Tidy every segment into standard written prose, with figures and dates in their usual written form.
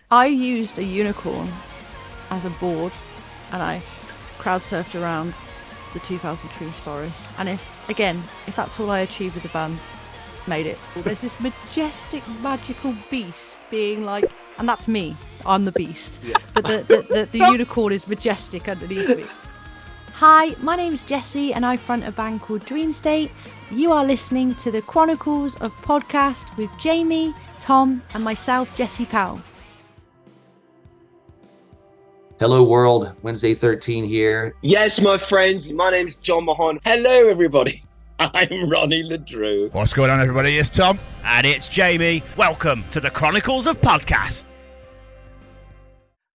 I used a unicorn as a board, and I crowd surfed around the 2,000 trees forest. And if that's all I achieved with the band, made it. There's this majestic, magical beast being like, and that's me. I'm the beast. Yeah. But the unicorn is majestic underneath me. Hi, my name's Jessie, and I front a band called Dream State. You are listening to the Chronicles of Podcast with Jamie, Tom, and myself, Jessie Powell. Hello world, Wednesday 13 here. Yes, my friends, my name's John Mahon. Hello everybody, I'm Ronnie LeDrew. What's going on everybody, it's Tom. And it's Jamie. Welcome to the Chronicles of Podcast.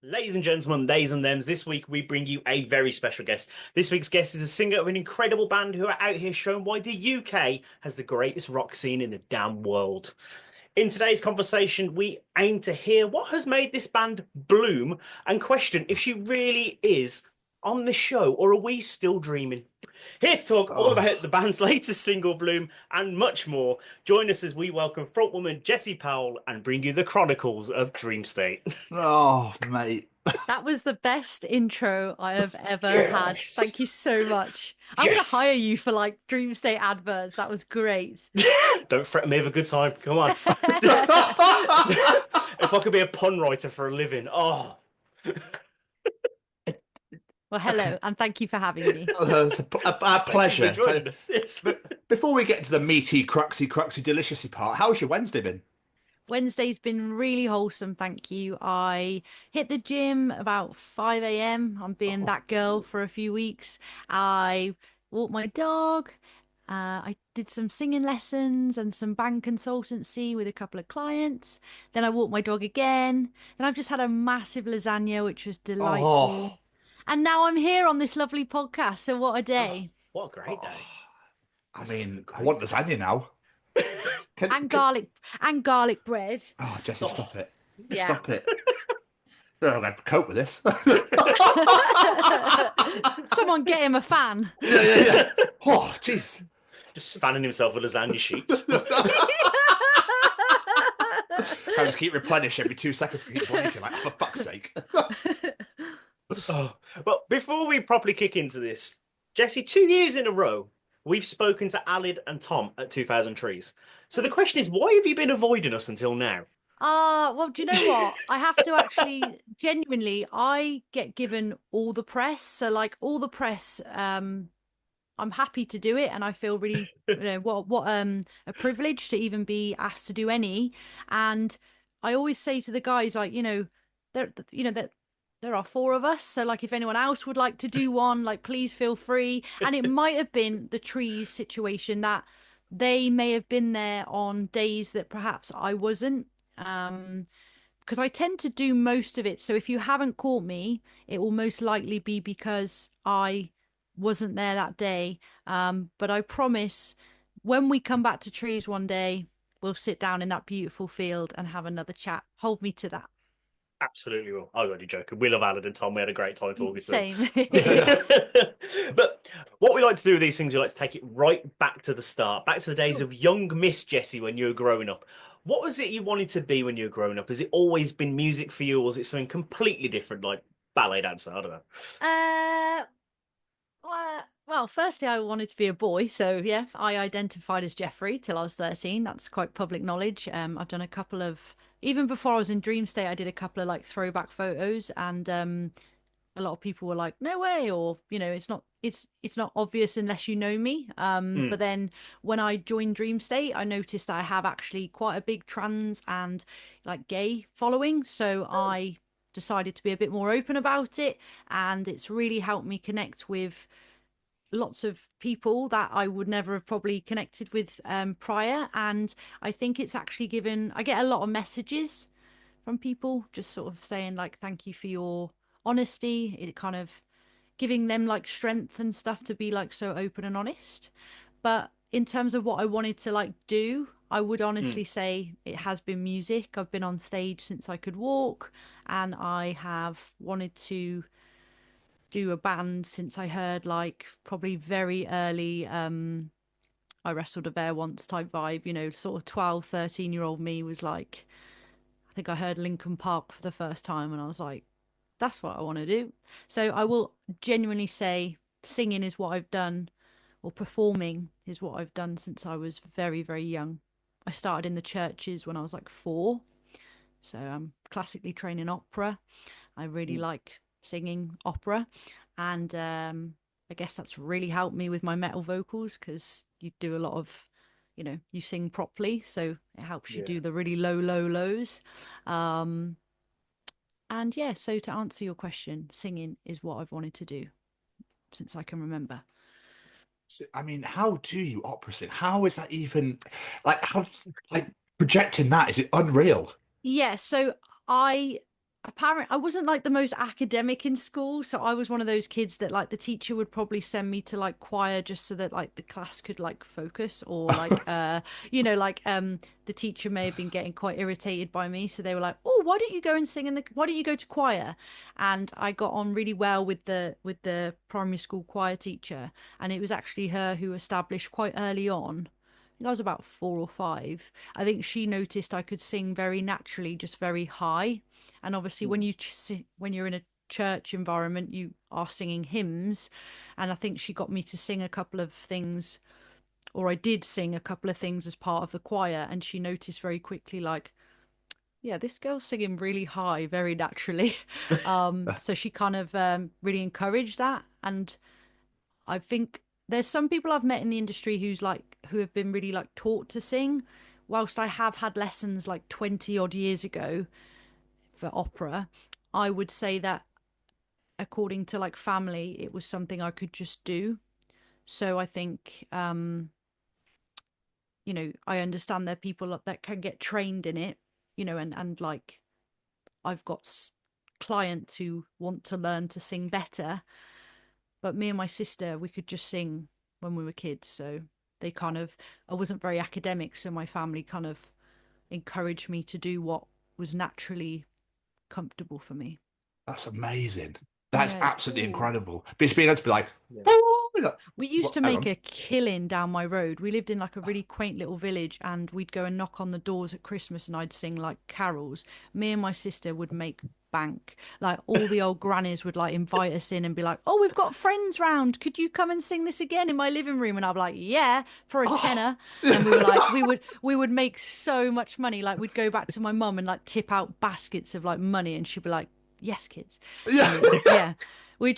Ladies and gentlemen, theys and thems, this week we bring you a very special guest. This week's guest is a singer of an incredible band who are out here showing why the UK has the greatest rock scene in the damn world. In today's conversation, we aim to hear what has made this band bloom and question if she really is on the show, or are we still dreaming? Here to talk all about the band's latest single, Bloom, and much more. Join us as we welcome frontwoman Jessie Powell and bring you the Chronicles of Dream State. Oh, mate. That was the best intro I have ever had. Thank you so much. I'm going to hire you for like Dream State adverts. That was great. Don't threaten me with a good time. Come on. If I could be a pun writer for a living. Oh. Well, hello, and thank you for having me. It's a pleasure. Yes. Before we get to the meaty, cruxy, deliciousy part, how's your Wednesday been? Wednesday's been really wholesome, thank you. I hit the gym about 5 a.m. I'm being that girl for a few weeks. I walked my dog. I did some singing lessons and some band consultancy with a couple of clients. Then I walked my dog again. Then I've just had a massive lasagna, which was delightful. And now I'm here on this lovely podcast. So what a day. What a great day. I mean, I want lasagna now. Garlic bread. Oh, Jessie, stop it. Yeah. Stop it. I don't have to cope with this. Someone get him a fan. Yeah. Oh, jeez. Just fanning himself with lasagna sheets. I just keep replenish every 2 seconds. Keep blinking, like, for fuck's sake. Well, before we properly kick into this, Jessie, 2 years in a row, we've spoken to Alid and Tom at 2,000 Trees. So the question is, why have you been avoiding us until now? Well, do you know what? I have to actually, genuinely, I get given all the press. So, like, all the press, I'm happy to do it, and I feel really, what a privilege to even be asked to do any. And I always say to the guys, like, there are 4 of us, so like if anyone else would like to do one, like please feel free. And it might have been the Trees situation that they may have been there on days that perhaps I wasn't, because I tend to do most of it. So if you haven't caught me, it will most likely be because I wasn't there that day. But I promise, when we come back to Trees one day, we'll sit down in that beautiful field and have another chat. Hold me to that. Absolutely will. I'm only joking. We love Alid and Tom. We had a great time talking to them. Same. But what we like to do with these things, we like to take it right back to the start, back to the days of young Miss Jessie when you were growing up. What was it you wanted to be when you were growing up? Has it always been music for you, or was it something completely different, like ballet dancer? I don't know. Well, firstly, I wanted to be a boy. So, yeah, I identified as Jeffrey till I was 13. That's quite public knowledge. I've done a couple of... Even before I was in Dream State, I did a couple of like throwback photos, and a lot of people were like, "No way," or it's not obvious unless you know me. But then when I joined Dream State, I noticed that I have actually quite a big trans and like gay following, so I decided to be a bit more open about it, and it's really helped me connect with lots of people that I would never have probably connected with prior. And I think it's actually I get a lot of messages from people just sort of saying like, thank you for your honesty. It kind of giving them like strength and stuff to be like so open and honest. But in terms of what I wanted to like do, I would honestly say it has been music. I've been on stage since I could walk, and I have wanted to do a band since I heard like probably very early I wrestled a bear once type vibe, sort of 12, 13-year-old me was like, I think I heard Linkin Park for the first time and I was like, that's what I want to do. So I will genuinely say singing is what I've done, or performing is what I've done since I was very, very young. I started in the churches when I was like 4. So I'm classically trained in opera. I really like singing opera. And I guess that's really helped me with my metal vocals, because you do a lot of, you sing properly. So it helps you do the really low, low lows. And yeah, so to answer your question, singing is what I've wanted to do since I can remember. I mean, how do you opera sing? How is that even how projecting that? Is it unreal? Yeah, so I wasn't like the most academic in school, so I was one of those kids that like the teacher would probably send me to like choir just so that like the class could like focus, or like the teacher may have been getting quite irritated by me, so they were like, oh, why don't you go and sing why don't you go to choir? And I got on really well with the primary school choir teacher, and it was actually her who established quite early on. I was about 4 or 5. I think she noticed I could sing very naturally, just very high. And obviously, when you're in a church environment, you are singing hymns. And I think she got me to sing a couple of things, or I did sing a couple of things as part of the choir. And she noticed very quickly, like, yeah, this girl's singing really high, very naturally. So she kind of really encouraged that. And I think there's some people I've met in the industry who have been really like taught to sing, whilst I have had lessons like 20 odd years ago for opera. I would say that according to like family, it was something I could just do. So I think I understand there are people that can get trained in it, and like I've got clients who want to learn to sing better. But me and my sister, we could just sing when we were kids. So I wasn't very academic. So my family kind of encouraged me to do what was naturally comfortable for me. That's amazing. That's absolutely cool. Incredible. Just being able to be like, we used to make a killing down my road. We lived in like a really quaint little village, and we'd go and knock on the doors at Christmas and I'd sing like carols. Me and my sister would make bank. Like all the old grannies would like invite us in and be like, oh, we've got friends round, could you come and sing this again in my living room? And I'd be like, yeah, for a tenner. And we were like, we would make so much money. Like we'd go back to my mum and like tip out baskets of like money, and she'd be like, yes, kids. Yeah. We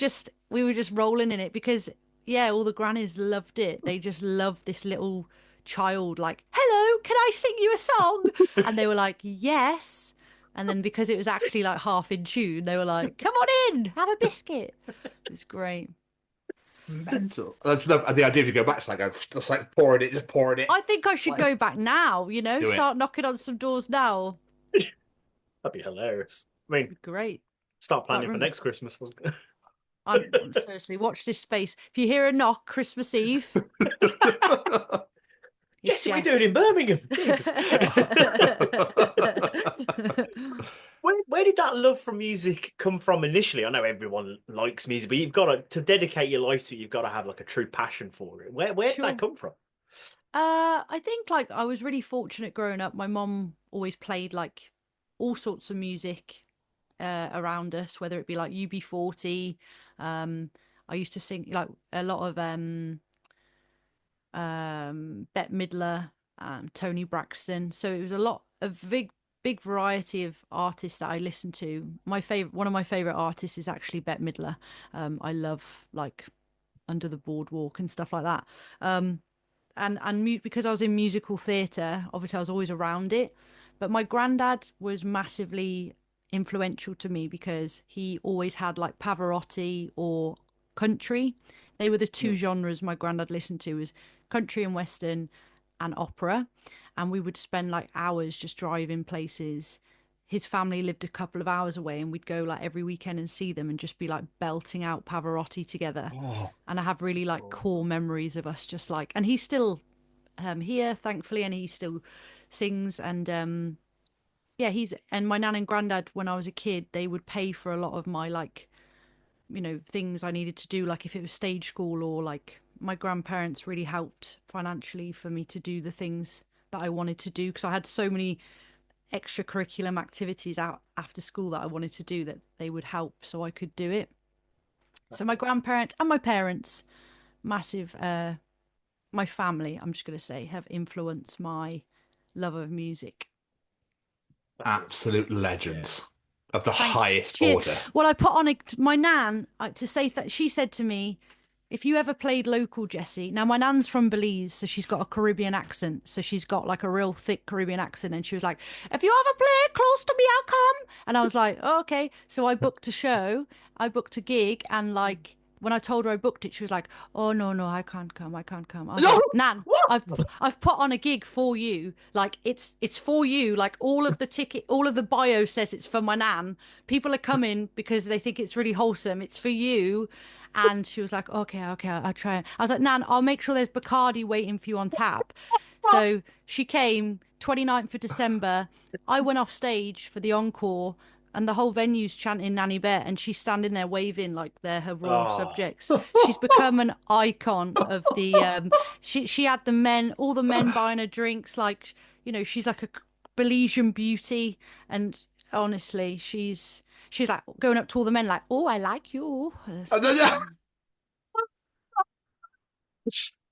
were just rolling in it because all the grannies loved it. They just loved this little child, like, hello, can I sing you a song? And they were like, yes. And then because it was actually like half in tune, they were like, come on in, have a biscuit. It was great. It's mental. The idea if you go back to like pouring it. I think I should go back now, start knocking on some doors now. That'd be hilarious. I mean, great. Start planning for next Christmas. I'm seriously, watch this space. If you hear a knock Christmas Eve, Jessie, what are you doing in Birmingham? Jesus. Where did that love for music come from initially? I know everyone likes music, but you've got to dedicate your life to it. You've got to have like a true passion for it. Where did that come from? I think like I was really fortunate growing up. My mom always played like all sorts of music around us, whether it be like UB40. I used to sing like a lot of Bette Midler, Tony Braxton. So it was a lot of big variety of artists that I listened to. One of my favorite artists is actually Bette Midler. I love like Under the Boardwalk and stuff like that. And because I was in musical theatre, obviously I was always around it. But my granddad was massively influential to me because he always had like Pavarotti or country. They were the two genres my granddad listened to, was country and western and opera. And we would spend like hours just driving places. His family lived a couple of hours away, and we'd go like every weekend and see them and just be like belting out Pavarotti together. And I have really like core memories of us just like, and he's still here thankfully, and he still sings. And and my nan and granddad, when I was a kid, they would pay for a lot of my like things I needed to do, like if it was stage school, or like my grandparents really helped financially for me to do the things that I wanted to do, because I had so many extracurriculum activities out after school that I wanted to do, that they would help so I could do it. So my grandparents and my parents, massive, my family, I'm just going to say, have influenced my love of music. Absolute legends of the Thank highest you. order. Well, I put on my nan to say that she said to me, if you ever played local, Jessie. Now, my nan's from Belize, so she's got a Caribbean accent. So she's got like a real thick Caribbean accent. And she was like, if you ever play close to me, I'll come. And I was like, oh, okay. So I booked a show, I booked a gig. And like, when I told her I booked it, she was like, oh, no, I can't come. I was like, Nan, I've put on a gig for you. Like, it's for you. Like, all of the bio says it's for my nan. People are coming because they think it's really wholesome. It's for you. And she was like, okay, I'll try it. I was like, Nan, I'll make sure there's Bacardi waiting for you on tap. So she came 29th of December. I went off stage for the encore, and the whole venue's chanting Nanny Bet, and she's standing there waving like they're her royal subjects. She's become an icon of the she had all the men buying her drinks, like, you know, she's like a Belizean beauty. And honestly, she's like going up to all the men like, oh, I like you.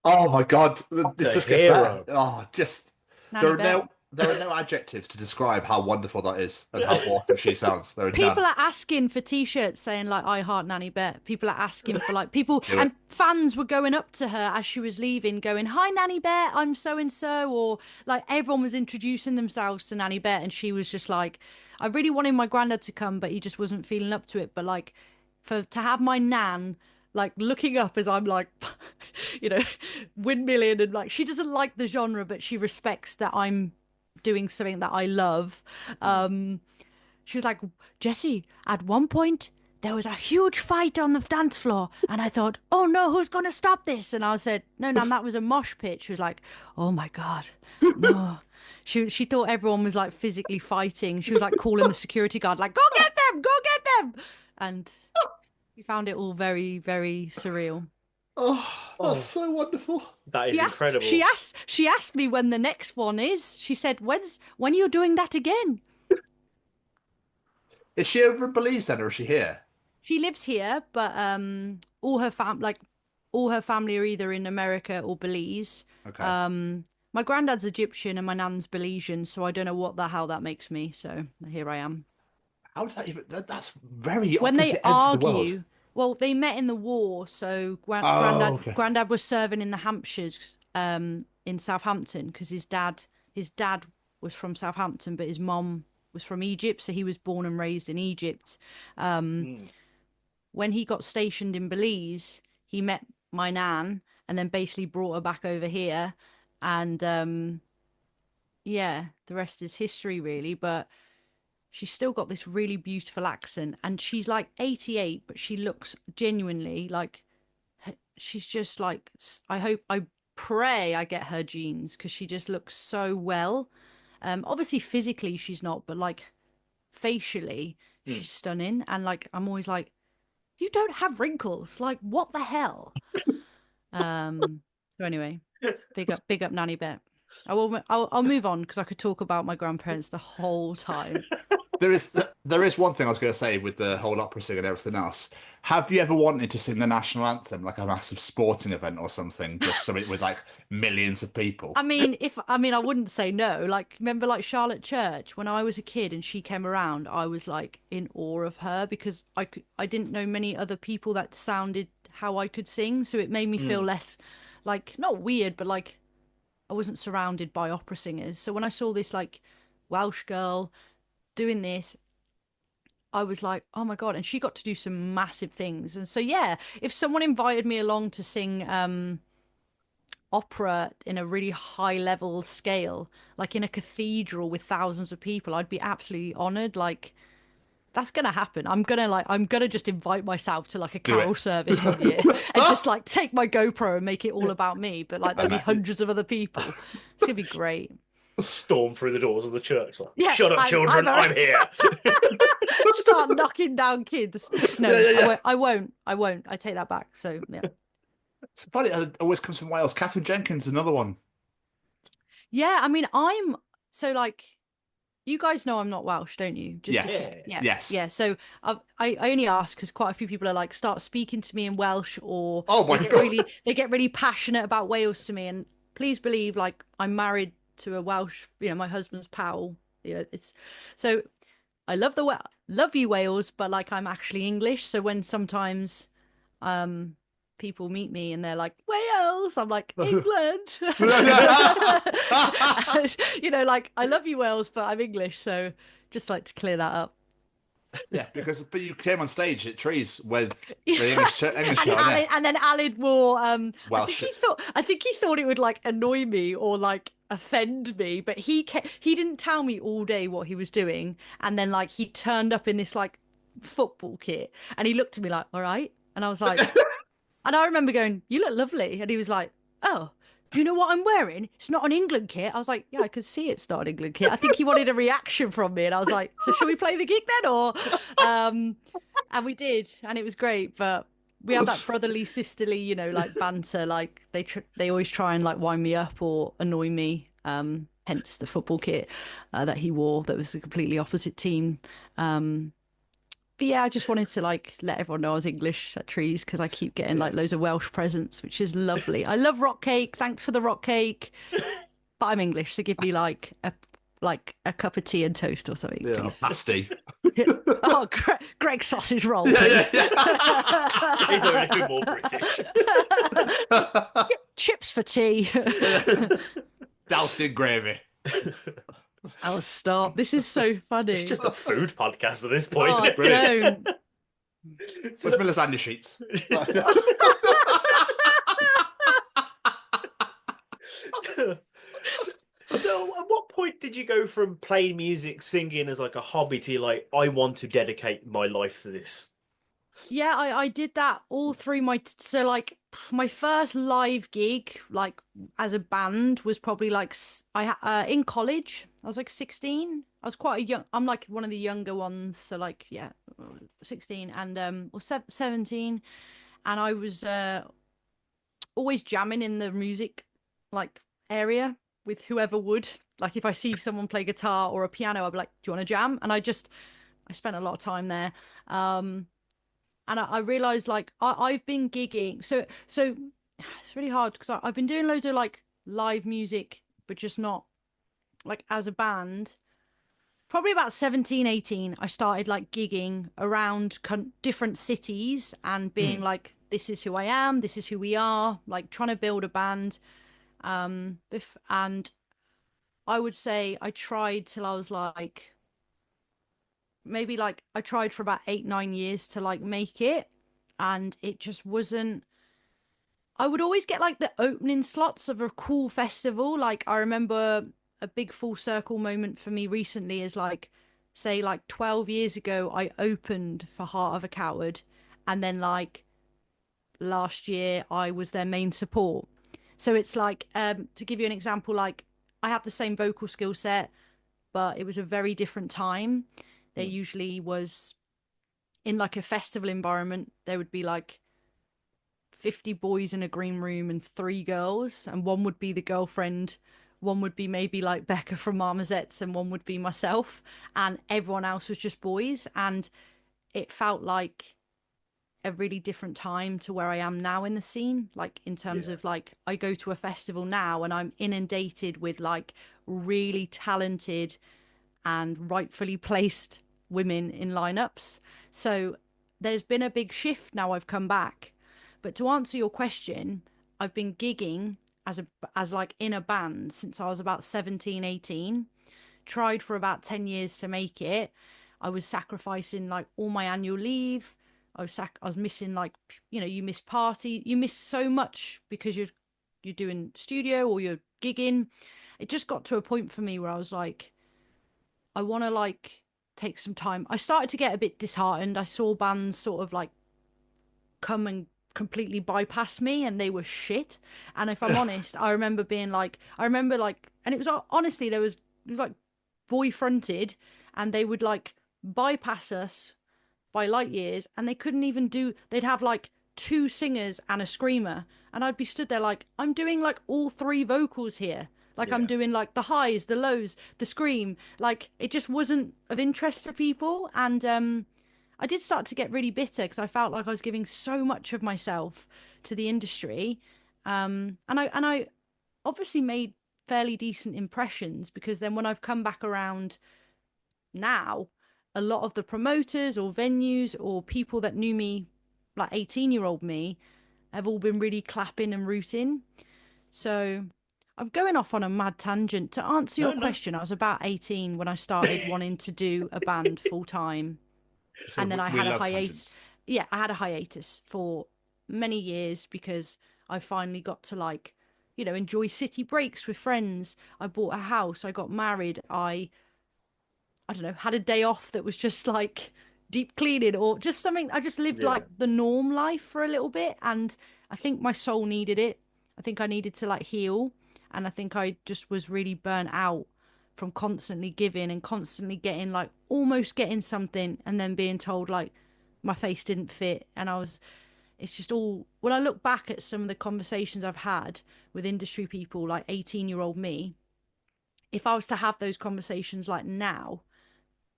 Oh my God, this just gets better. Oh, just there are no adjectives to describe how wonderful that is and how awesome she sounds. People are asking for T-shirts saying like "I heart Nanny Bet." People are asking for like people and fans were going up to her as she was leaving, going, "Hi Nanny Bet, I'm so and so," or like everyone was introducing themselves to Nanny Bet, and she was just like, "I really wanted my granddad to come, but he just wasn't feeling up to it." But like, to have my nan like looking up as I'm like, you know, windmilling, and like she doesn't like the genre, but she respects that I'm doing something that I love. She was like, Jessie, at one point there was a huge fight on the dance floor, and I thought, oh no, who's going to stop this? And I said, no, Nan, that was a mosh pit. She was like, oh my God, no. She thought everyone was like physically fighting. She was like calling the security guard, like, go get them. And we found it all very, very surreal. Oh, that's so wonderful. That is incredible. She asked me when the next one is. She said, when are you doing that again? Is she over in Belize then, or is she here? She lives here, but all her family are either in America or Belize. Okay. My granddad's Egyptian and my nan's Belizean, so I don't know what the hell that makes me. So here I am. How does that even? That's very when they argue. Well, they met in the war, so granddad was serving in the Hampshires, in Southampton, because his dad was from Southampton, but his mom was from Egypt, so he was born and raised in Egypt. When he got stationed in Belize, he met my nan and then basically brought her back over here, and the rest is history, really. But she's still got this really beautiful accent, and she's like 88, but she looks genuinely like she's just like, I pray I get her genes, because she just looks so well. Obviously physically she's not, but like facially she's stunning. And like, I'm always like, you don't have wrinkles, like what the hell? So anyway, big up Nanny Bet. I'll move on, because I could talk about my grandparents the whole time. There is one thing I was going to say with the whole opera singing and everything else. Have you ever wanted to sing the national anthem, like a massive sporting event or something, just something with like millions of people? I mean, I wouldn't say no. Like, remember like Charlotte Church, when I was a kid and she came around, I was like in awe of her, because I didn't know many other people that sounded how I could sing, so it made me feel less like, not weird, but like I wasn't surrounded by opera singers. So when I saw this like Welsh girl doing this, I was like, oh my God. And she got to do some massive things. And so, yeah, if someone invited me along to sing opera in a really high level scale, like in a cathedral with thousands of people, I'd be absolutely honored. Like, that's gonna happen. I'm gonna just invite myself to like a carol service one year and just like take my GoPro and make it all about me. But like, there'll be hundreds of other people. It's gonna be great. Storm through the doors of the church, like, shut up, children, I'm here. Start knocking down kids. No, I won't. I take that back. So yeah. It's funny. It always comes from Wales. Catherine Jenkins, another one. Yeah, I mean, I'm so like, You guys know I'm not Welsh, don't you? Yes. Yeah. Yes. Yeah. So I only ask because quite a few people are like, start speaking to me in Welsh, or Oh my God. they get really passionate about Wales to me. And please believe, like, I'm married to a Welsh, my husband's pal. It's so I love you Wales, but like I'm actually English. So when sometimes people meet me and they're like, Wales, I'm like, England. Like, I love you Wales, but I'm English, so just like to clear that up. Yeah, but you came on stage at Trees with the English show, yeah. And then Alid wore Welsh. I think he thought it would like annoy me or like offend me, but he didn't tell me all day what he was doing, and then like he turned up in this like football kit and he looked at me like, all right, and I was like and I remember going, you look lovely, and he was like, oh, do you know what I'm wearing? It's not an England kit. I was like, yeah, I could see it's not an England kit. I think he wanted a reaction from me, and I was like, so shall we play the gig then, or and we did, and it was great. But we had that brotherly, sisterly, like banter. Like they always try and like wind me up or annoy me. Hence the football kit that he wore that was the completely opposite team. But yeah, I just wanted to like let everyone know I was English at Trees because I keep getting like loads of Welsh presents, which is lovely. I love rock cake. Thanks for the rock cake. But I'm English, so give me like a cup of tea and toast or something. Yeah, pasty. Oh, Greg sausage roll. Yeah. Is there anything more British? Chips for tea. Doused in gravy. I'll stop. This is so funny. It's just a food podcast at this point. Oh, Brilliant. don't. Where's my lasagna sheets? So at what point did you go from playing music, singing as like a hobby to like, I want to dedicate my life to this? Yeah, I did that all through so like my first live gig like as a band was probably like in college. I was like 16. I was quite I'm like one of the younger ones, so like 16 and or 17, and I was always jamming in the music like area with whoever would. Like if I see someone play guitar or a piano, I'd be like, do you want to jam? And I spent a lot of time there. And I realized like I've been gigging. So it's really hard because I've been doing loads of like live music, but just not like as a band. Probably about 17, 18, I started like gigging around different cities and being like, this is who I am, this is who we are, like trying to build a band. And I would say I tried till I was like, maybe like I tried for about 8-9 years to like make it, and it just wasn't. I would always get like the opening slots of a cool festival. Like I remember a big full circle moment for me recently is like, say like 12 years ago I opened for Heart of a Coward, and then like last year I was their main support. So it's like to give you an example, like I have the same vocal skill set, but it was a very different time. There usually was, in like a festival environment, there would be like 50 boys in a green room and 3 girls, and one would be the girlfriend, one would be maybe like Becca from Marmozets, and one would be myself, and everyone else was just boys. And it felt like a really different time to where I am now in the scene, like in terms of like I go to a festival now and I'm inundated with like really talented and rightfully placed women in lineups. So there's been a big shift now I've come back. But to answer your question, I've been gigging as like in a band since I was about 17, 18. Tried for about 10 years to make it. I was sacrificing like all my annual leave. I was missing like, you miss party, you miss so much because you're doing studio or you're gigging. It just got to a point for me where I was like, I want to like take some time. I started to get a bit disheartened. I saw bands sort of like come and completely bypass me, and they were shit. And if I'm honest, I remember and it was honestly, it was like boy fronted, and they would like bypass us by light years, and they couldn't even they'd have like 2 singers and a screamer, and I'd be stood there like, I'm doing like all 3 vocals here. Like I'm doing like the highs, the lows, the scream. Like it just wasn't of interest to people. And I did start to get really bitter because I felt like I was giving so much of myself to the industry. And I obviously made fairly decent impressions, because then when I've come back around now, a lot of the promoters or venues or people that knew me, like 18-year-old me, have all been really clapping and rooting. So I'm going off on a mad tangent. To answer your question, I was about 18 when I started wanting to do a band full time. So And then I had a hiatus. tangents. Yeah, I had a hiatus for many years because I finally got to like, enjoy city breaks with friends. I bought a house, I got married, I don't know, had a day off that was just like deep cleaning or just something. I just lived like the norm life for a little bit. And I think my soul needed it. I think I needed to like heal. And I think I just was really burnt out from constantly giving and constantly getting like almost getting something and then being told like my face didn't fit. And it's just all, when I look back at some of the conversations I've had with industry people like 18-year-old me, if I was to have those conversations like now,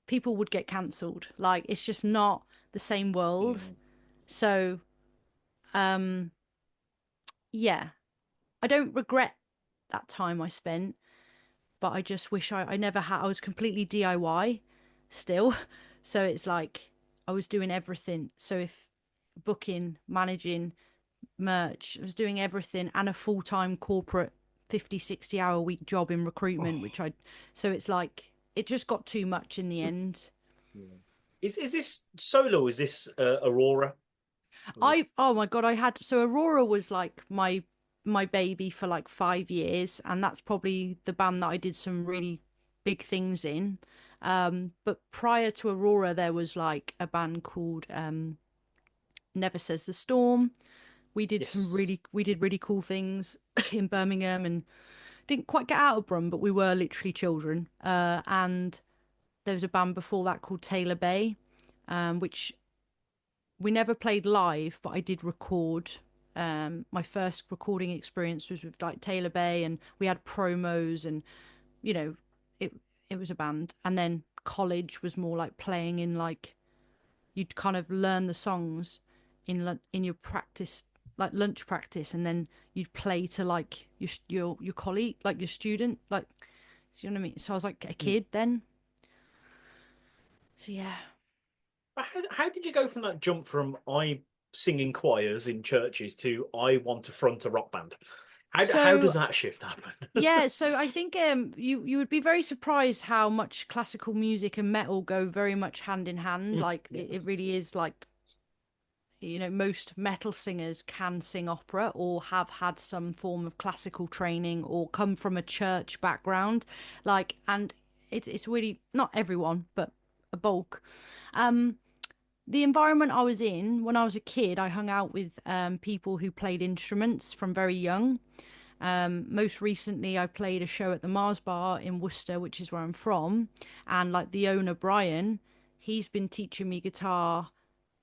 people would get cancelled. Like it's just not the same world. So yeah, I don't regret that time I spent, but I just wish I never had. I was completely DIY still. So it's like I was doing everything. So if booking, managing, merch, I was doing everything, and a full-time corporate 50-60 hour week job in recruitment, so it's like it just got too much in the end. Is this solo? Is this Aurora? Oh my God, so Aurora was like my baby for like 5 years, and that's probably the band that I did some really big things in. But prior to Aurora, there was like a band called Never Says the Storm. We did really cool things in Birmingham, and didn't quite get out of Brum, but we were literally children. And there was a band before that called Taylor Bay, which we never played live, but I did record. My first recording experience was with like Taylor Bay, and we had promos, and it was a band. And then college was more like playing in like, you'd kind of learn the songs in your practice, like lunch practice, and then you'd play to like your colleague, like your student, like, do you know what I mean? So I was like a kid then. So yeah. How did you go from that jump from I sing in choirs in churches to I want to front a rock band? How does that shift happen? Yeah, so I think you would be very surprised how much classical music and metal go very much hand in hand. Like it really is like, most metal singers can sing opera or have had some form of classical training or come from a church background. Like, and it's really not everyone, but a bulk. The environment I was in when I was a kid, I hung out with people who played instruments from very young. Most recently, I played a show at the Mars Bar in Worcester, which is where I'm from. And like the owner, Brian, he's been teaching me guitar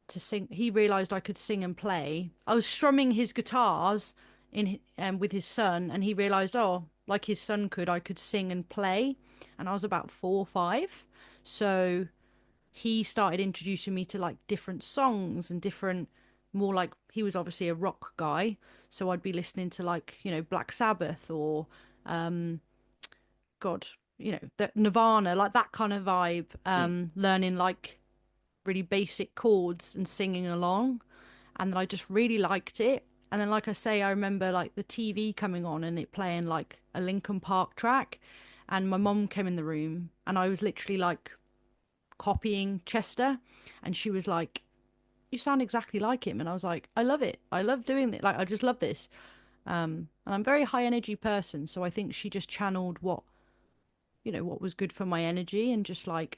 to sing. He realized I could sing and play. I was strumming his guitars with his son, and he realized, oh, like his son I could sing and play. And I was about 4 or 5. So he started introducing me to like different songs and different, more like, he was obviously a rock guy, so I'd be listening to like, Black Sabbath or the Nirvana, like that kind of vibe, learning like really basic chords and singing along. And then I just really liked it. And then, like I say, I remember like the TV coming on and it playing like a Linkin Park track, and my mom came in the room and I was literally like copying Chester, and she was like, you sound exactly like him. And I was like, I love it, I love doing it, like I just love this. And I'm a very high energy person, so I think she just channeled what was good for my energy, and just like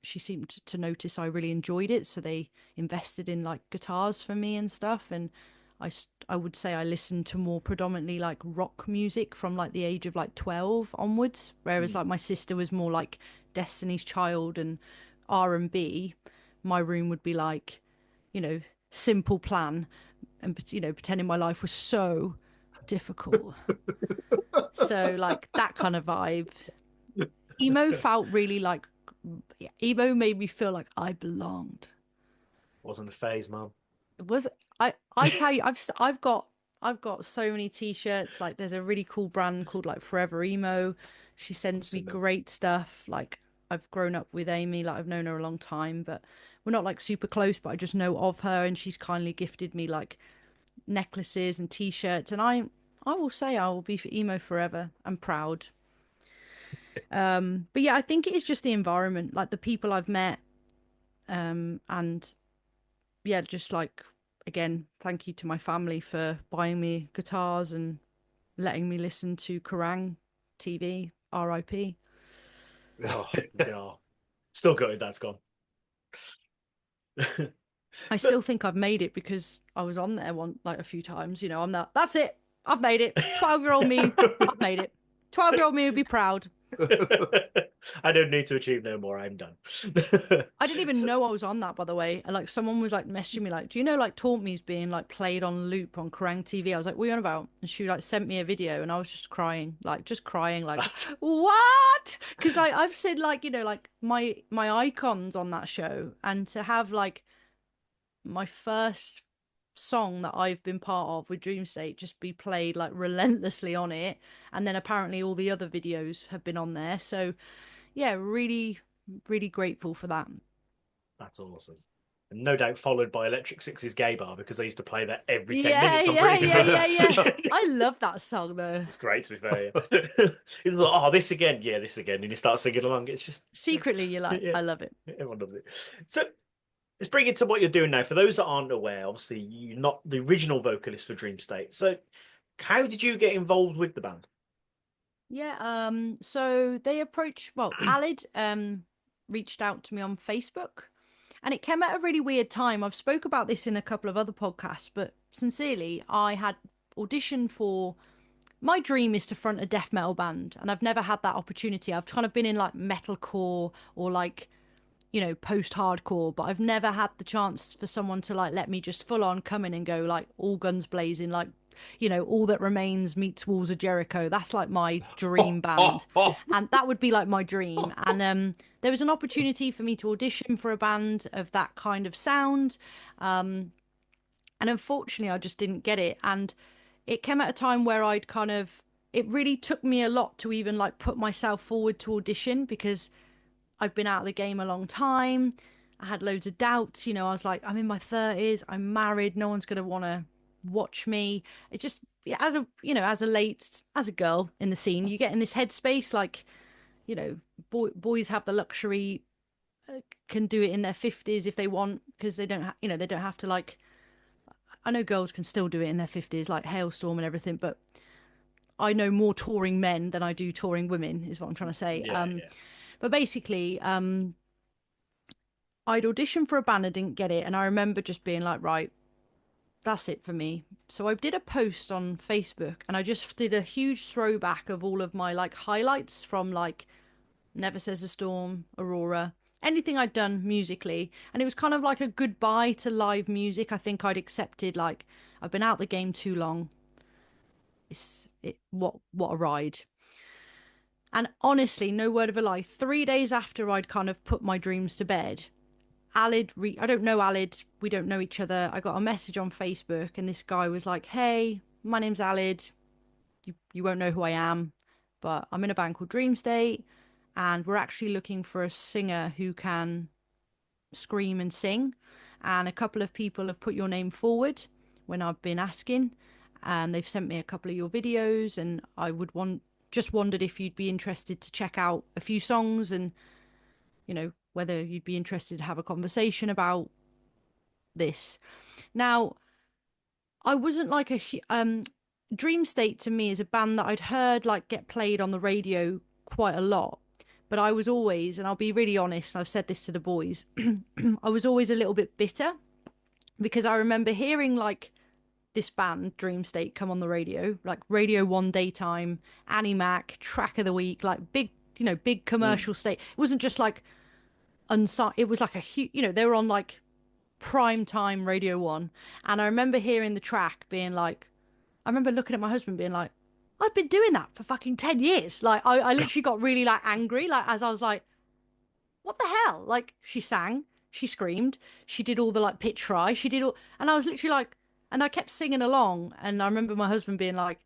she seemed to notice I really enjoyed it, so they invested in like guitars for me and stuff. And I would say I listened to more predominantly like rock music from like the age of like 12 onwards, whereas like my sister was more like Destiny's Child and R&B. My room would be like, Simple Plan, and pretending my life was so difficult. So like that kind of vibe. Emo felt really like, emo made me feel like I belonged. Wasn't a phase, Mum. Was I tell you, I've got so many t-shirts. Like there's a really cool brand called like Forever Emo. She sends me great stuff. Like I've grown up with Amy, like I've known her a long time, but we're not like super close, but I just know of her, and she's kindly gifted me like necklaces and t-shirts, and I will say I will be for emo forever. I'm proud. But yeah, I think it is just the environment, like the people I've met, and yeah, just like, again, thank you to my family for buying me guitars and letting me listen to Kerrang TV, RIP. Oh, yeah. Still gutted that's gone. I still think I've made it because I was on there a few times. You know, that's it. I've made it. 12-year-old me, I've made it. 12-year-old me would be proud. I don't need to achieve no more. I'm done. I didn't even know I was on that, by the way. Like someone was like messaging me like, do you know like Taunt Me's being like played on loop on Kerrang TV? I was like, what are you on about? And she like sent me a video, and I was just crying like what? Because I've said like, you know, like my icons on that show, and to have like my first song that I've been part of with Dream State just be played like relentlessly on it, and then apparently all the other videos have been on there. So yeah, really grateful for that. That's awesome. And no doubt followed by Electric Six's Gay Bar, because they used to play that every 10 minutes on yeah. I love that song though. It's great, to be fair. Yeah. It's like, oh, this again, and you start singing along. It's just secretly you're like, yeah. I love it. Everyone loves it. So let's bring it to what you're doing now. For those that aren't aware, obviously you're not the original vocalist for Dream State. So how did you get involved with the band? Yeah, so they Alid reached out to me on Facebook, and it came at a really weird time. I've spoke about this in a couple of other podcasts, but sincerely, I had auditioned for, my dream is to front a death metal band, and I've never had that opportunity. I've kind of been in like metalcore or like, you know, post-hardcore, but I've never had the chance for someone to like let me just full on come in and go like all guns blazing, like, you know, All That Remains meets Walls of Jericho. That's like my dream band. And that would be like my dream. And there was an opportunity for me to audition for a band of that kind of sound. And unfortunately, I just didn't get it. And it came at a time where it really took me a lot to even like put myself forward to audition, because I've been out of the game a long time. I had loads of doubts. You know, I was like, I'm in my 30s. I'm married. No one's going to want to watch me. It just, as a girl in the scene, you get in this headspace like, you know, boys have the luxury, can do it in their 50s if they want, because they don't have to like, I know girls can still do it in their 50s, like Hailstorm and everything, but I know more touring men than I do touring women, is what I'm trying to say. Yeah. But basically, I'd auditioned for a band, I didn't get it, and I remember just being like, right, that's it for me. So I did a post on Facebook, and I just did a huge throwback of all of my like highlights from like Never Says a Storm, Aurora, anything I'd done musically. And it was kind of like a goodbye to live music. I think I'd accepted, like, I've been out the game too long. What a ride. And honestly, no word of a lie, 3 days after I'd kind of put my dreams to bed, I don't know Alid, we don't know each other. I got a message on Facebook, and this guy was like, hey, my name's Alid. You won't know who I am, but I'm in a band called Dream State, and we're actually looking for a singer who can scream and sing. And a couple of people have put your name forward when I've been asking, and they've sent me a couple of your videos, and I just wondered if you'd be interested to check out a few songs, and, you know, whether you'd be interested to have a conversation about this. Now, I wasn't like Dream State to me is a band that I'd heard like get played on the radio quite a lot, but I was always, and I'll be really honest, and I've said this to the boys, I was always a little bit bitter, because I remember hearing like this band Dream State come on the radio, like Radio 1 daytime, Annie Mac, Track of the Week, like big commercial state. It wasn't just like it was like a huge, you know, they were on like prime time Radio 1, and I remember hearing the track being like, I remember looking at my husband being like, I've been doing that for fucking 10 years. Like, I literally got really like angry, like as I was like, what the hell? Like, she sang, she screamed, she did all the like pitch fry, she did all, and I was literally like, and I kept singing along. And I remember my husband being like,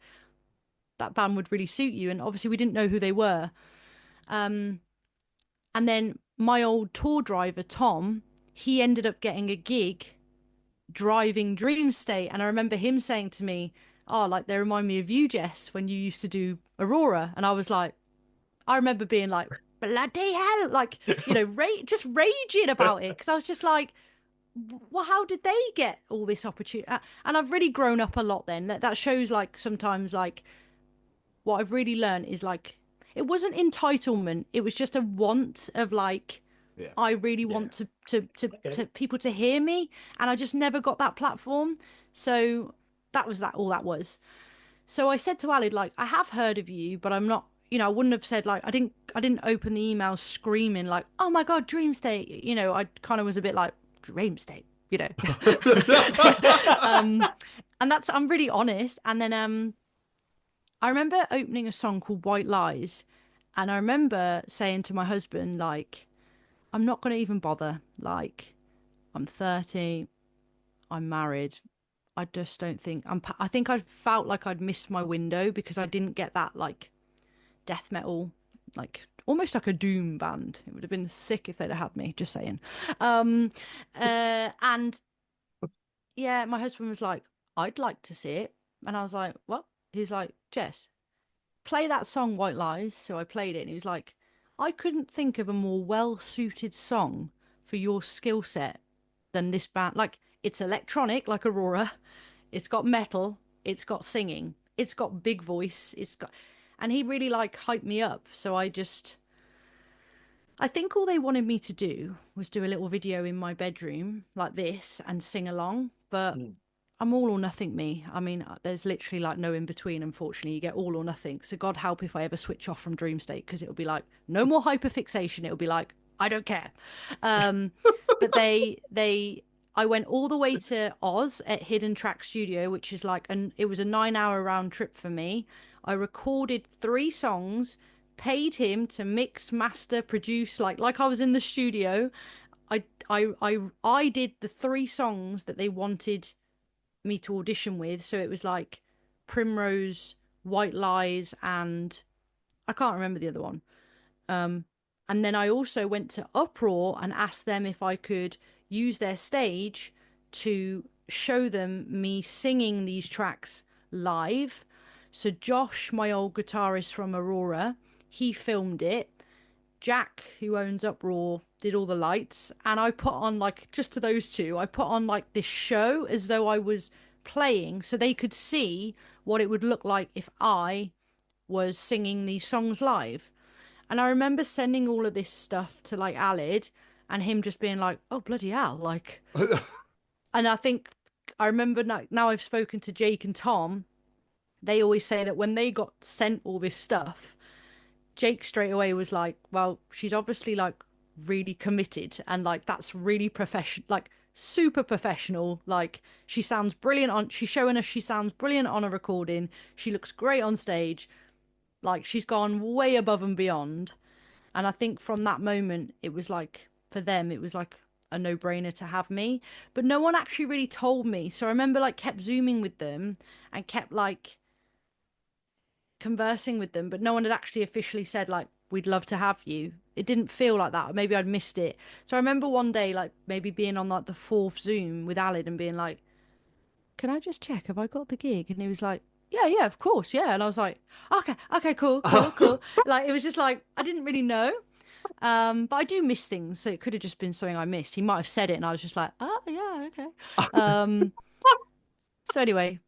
that band would really suit you. And obviously we didn't know who they were. And then my old tour driver, Tom, he ended up getting a gig driving Dream State. And I remember him saying to me, oh, like, they remind me of you, Jess, when you used to do Aurora. And I was like, I remember being like, bloody hell, like, you know, just raging about it. Because I was just like, well, how did they get all this opportunity? And I've really grown up a lot then. That shows, like, sometimes, like, what I've really learned is, like, it wasn't entitlement. It was just a want of, like, I really want to people to hear me. And I just never got that platform. So that was all that was. So I said to Alid, like, I have heard of you, but I'm not, you know, I wouldn't have said, like, I didn't open the email screaming like, oh my God, Dream State. You know, I kind of was a bit like, Dream State, you know. And that's, I'm really honest. And then I remember opening a song called White Lies. And I remember saying to my husband, like, I'm not going to even bother. Like, I'm 30, I'm married. I just don't think I think I felt like I'd missed my window because I didn't get that, like, death metal, like almost like a doom band. It would have been sick if they'd have had me, just saying. And yeah, my husband was like, I'd like to see it. And I was like, what? He's like, Jess, play that song White Lies. So I played it and he was like, I couldn't think of a more well-suited song for your skill set than this band. Like, it's electronic, like Aurora. It's got metal. It's got singing. It's got big voice. And he really, like, hyped me up. So I think all they wanted me to do was do a little video in my bedroom like this and sing along. But I'm all or nothing me. I mean, there's literally, like, no in between, unfortunately. You get all or nothing. So God help if I ever switch off from Dream State, because it'll be like, no more hyperfixation. It'll be like, I don't care. But I went all the way to Oz at Hidden Track Studio, which is like, it was a 9-hour round trip for me. I recorded 3 songs, paid him to mix, master, produce, like I was in the studio. I did the 3 songs that they wanted me to audition with. So it was like Primrose, White Lies, and I can't remember the other one. And then I also went to Uproar and asked them if I could use their stage to show them me singing these tracks live. So Josh, my old guitarist from Aurora, he filmed it. Jack, who owns Uproar, did all the lights. And I put on, like, just to those two, I put on, like, this show as though I was playing so they could see what it would look like if I was singing these songs live. And I remember sending all of this stuff to, like, Alid, and him just being like, oh, bloody hell, like. And I think I remember now I've spoken to Jake and Tom, they always say that when they got sent all this stuff, Jake straight away was like, well, she's obviously, like, really committed, and, like, that's really professional, like, super professional. Like, she's showing us she sounds brilliant on a recording. She looks great on stage. Like, she's gone way above and beyond. And I think from that moment, it was like, for them, it was like a no-brainer to have me. But no one actually really told me. So I remember, like, kept Zooming with them and kept, like, conversing with them. But no one had actually officially said, like, we'd love to have you. It didn't feel like that. Maybe I'd missed it. So I remember one day, like, maybe being on, like, the 4th Zoom with Alid and being like, can I just check, have I got the gig? And he was like, yeah, of course, yeah. And I was like, okay, cool. Like, it was just like, I didn't really know. But I do miss things, so it could have just been something I missed. He might have said it and I was just like, oh yeah, okay. So anyway,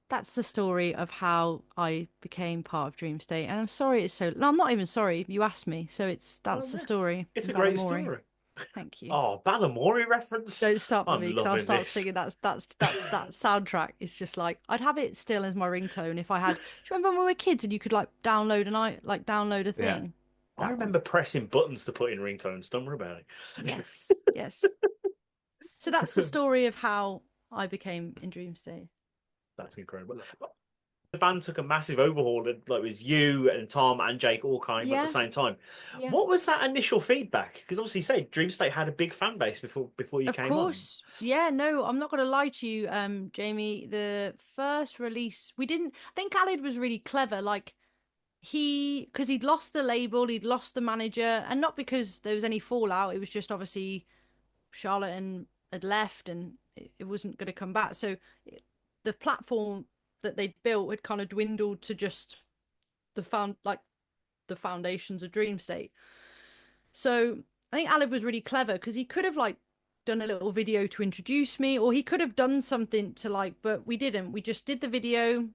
that's the story of how I became part of Dream State. And I'm sorry it's so, no, I'm not even sorry, you asked me. So that's the story. It's a great story. Thank you. Oh, Balamori reference. Don't start with me because I'll start this. singing that soundtrack. Is just like, I'd have it still as my ringtone if I had. Do you remember when we were kids and you could, like, download a thing? Yeah. I remember pressing buttons to put in ringtones. Don't worry about it. Yes. So that's the story of how I became in Dream State. That's incredible. the band took a massive overhaul, and like it was you and Tom and Jake all came at the same time. Yeah. What was that initial feedback? Because obviously, say Dream State had a big fan base before you came on. Of course. Yeah, no, I'm not going to lie to you, Jamie. The first release, we didn't. I think Khaled was really clever. Like because he'd lost the label, he'd lost the manager, and not because there was any fallout. It was just obviously Charlotte had left, and it wasn't going to come back. So the platform that they built had kind of dwindled to just the foundations of Dream State. So I think Alib was really clever because he could have like done a little video to introduce me, or he could have done something to like, but we didn't. We just did the video.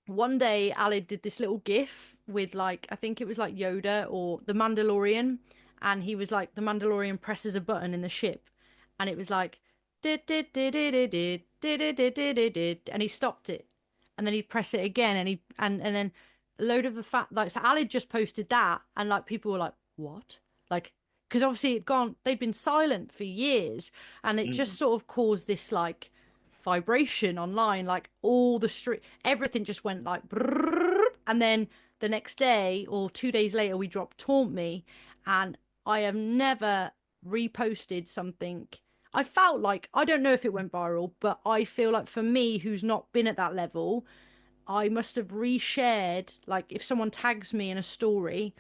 One day Alid did this little gif with like, I think it was like Yoda or the Mandalorian, and he was like, the Mandalorian presses a button in the ship, and it was like did, and he stopped it, and then he'd press it again, and and then a load of the like, so Alid just posted that, and like people were like, what? Like, because obviously they'd been silent for years, and it just sort of caused this like vibration online, like all the street, everything just went like brrr, and then the next day or 2 days later we dropped Taunt Me, and I have never reposted something. I felt like, I don't know if it went viral, but I feel like for me, who's not been at that level, I must have reshared, like if someone tags me in a story,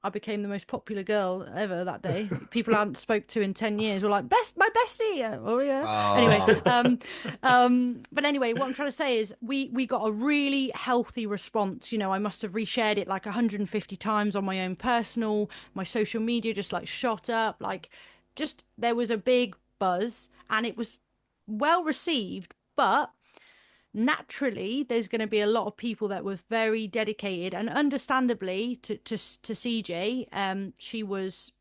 I became the most popular girl ever that day. People I hadn't spoke to in 10 years were like, my bestie. Oh yeah. Oh. Anyway, but anyway, what I'm trying to say is we got a really healthy response. You know, I must have reshared it like 150 times on my own personal, my social media just like shot up. Like just, there was a big buzz, and it was well received, but naturally there's going to be a lot of people that were very dedicated, and understandably to CJ. She was,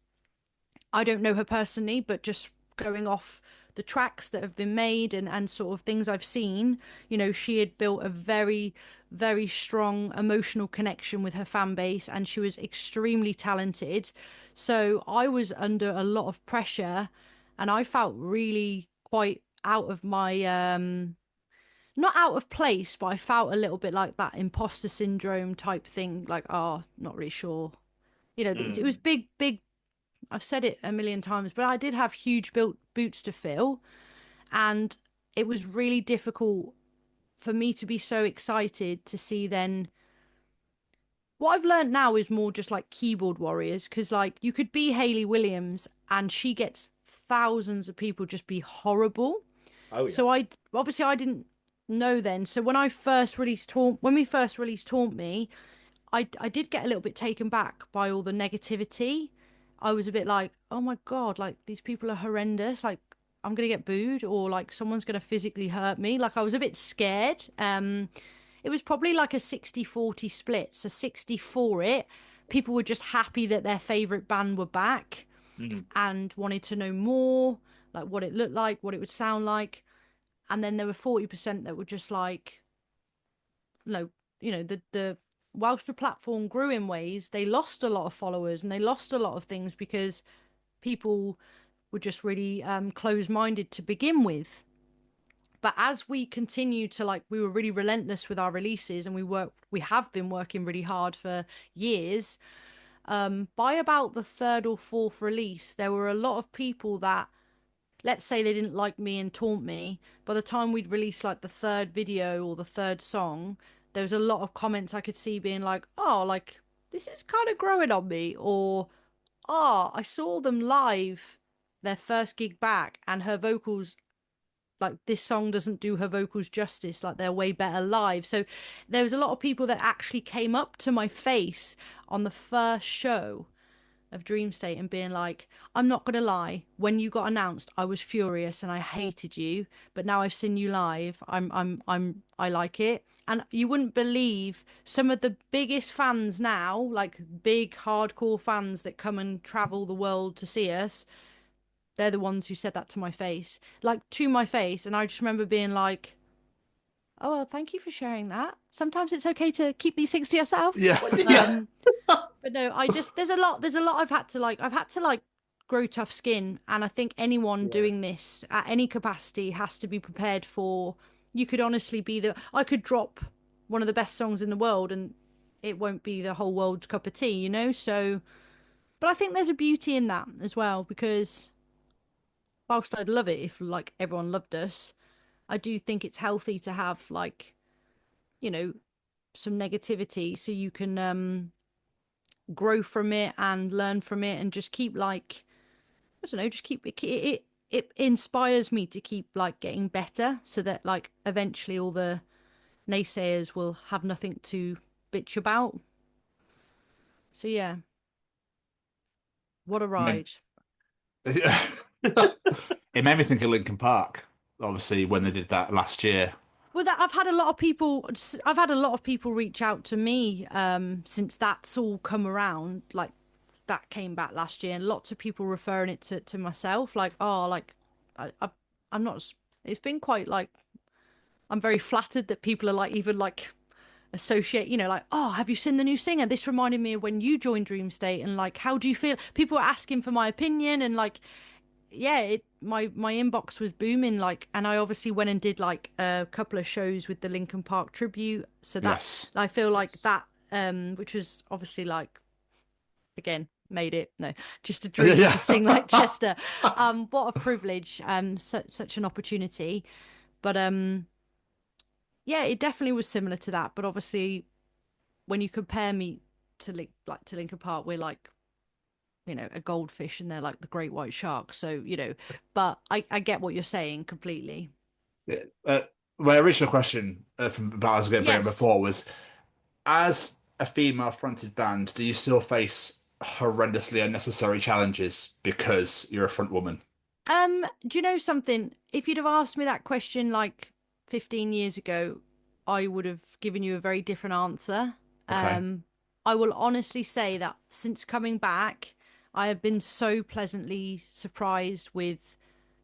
I don't know her personally, but just going off the tracks that have been made and sort of things I've seen, you know, she had built a very, very strong emotional connection with her fan base, and she was extremely talented. So I was under a lot of pressure, and I felt really quite out of my not out of place, but I felt a little bit like that imposter syndrome type thing, like, oh, not really sure. You know, it was big. I've said it a million times, but I did have huge boots to fill, and it was really difficult for me to be so excited to see then. What I've learned now is more just like keyboard warriors, because like you could be Hayley Williams and she gets thousands of people just be horrible. Oh, yeah. So I didn't know then. So when we first released Taunt Me, I did get a little bit taken back by all the negativity. I was a bit like, oh my God, like these people are horrendous. Like I'm going to get booed, or like someone's going to physically hurt me. Like I was a bit scared. It was probably like a 60-40 split. So 60 for it. People were just happy that their favorite band were back and wanted to know more, like what it looked like, what it would sound like. And then there were 40% that were just like, no, you know, the whilst the platform grew in ways, they lost a lot of followers and they lost a lot of things because people were just really closed-minded to begin with. But as we continue to, like, we were really relentless with our releases, and we have been working really hard for years. By about the third or fourth release, there were a lot of people that, let's say they didn't like me and Taunt Me. By the time we'd release like the third video or the third song, there was a lot of comments I could see being like, oh, like this is kind of growing on me, or oh, I saw them live, their first gig back, and her vocals, like this song doesn't do her vocals justice, like they're way better live. So there was a lot of people that actually came up to my face on the first show of Dream State and being like, I'm not gonna lie, when you got announced I was furious and I hated you, but now I've seen you live, I like it. And you wouldn't believe some of the biggest fans now, like big hardcore fans that come and travel the world to see us, they're the ones who said that to my face, like to my face. And I just remember being like, oh, well, thank you for sharing that. Sometimes it's okay to keep these things to yourself. Yeah. But no, there's a lot I've had to grow tough skin. And I think anyone doing this at any capacity has to be prepared for you could honestly be I could drop one of the best songs in the world and it won't be the whole world's cup of tea, you know? So, but I think there's a beauty in that as well, because whilst I'd love it if like everyone loved us, I do think it's healthy to have like, you know, some negativity so you can grow from it and learn from it and just keep like, I don't know, just keep it inspires me to keep like getting better so that like eventually all the naysayers will have nothing to bitch about. So yeah, what a I mean, ride. it made me think of Linkin Park, obviously, when they did that last year. Well, that I've had a lot of people reach out to me since that's all come around, like that came back last year, and lots of people referring it to myself, like, oh, like I'm not, it's been quite like, I'm very flattered that people are like even like associate, you know, like, oh, have you seen the new singer? This reminded me of when you joined Dream State, and like, how do you feel? People are asking for my opinion, and like, yeah, my inbox was booming, like, and I obviously went and did like a couple of shows with the Linkin Park tribute, so that Yes. I feel like that, which was obviously like, again, made it, no, just a dream Yeah. to sing like Chester. What a privilege, such an opportunity, but yeah, it definitely was similar to that, but obviously when you compare me to to Linkin Park, we're like, you know, a goldfish and they're like the great white shark. So, you know, but I get what you're saying completely. Yeah. My original question from about I was going to bring up Yes. before was, as a female-fronted band, do you still face horrendously unnecessary challenges because you're a front woman? Do you know something? If you'd have asked me that question like 15 years ago, I would have given you a very different answer. Okay. I will honestly say that since coming back, I have been so pleasantly surprised with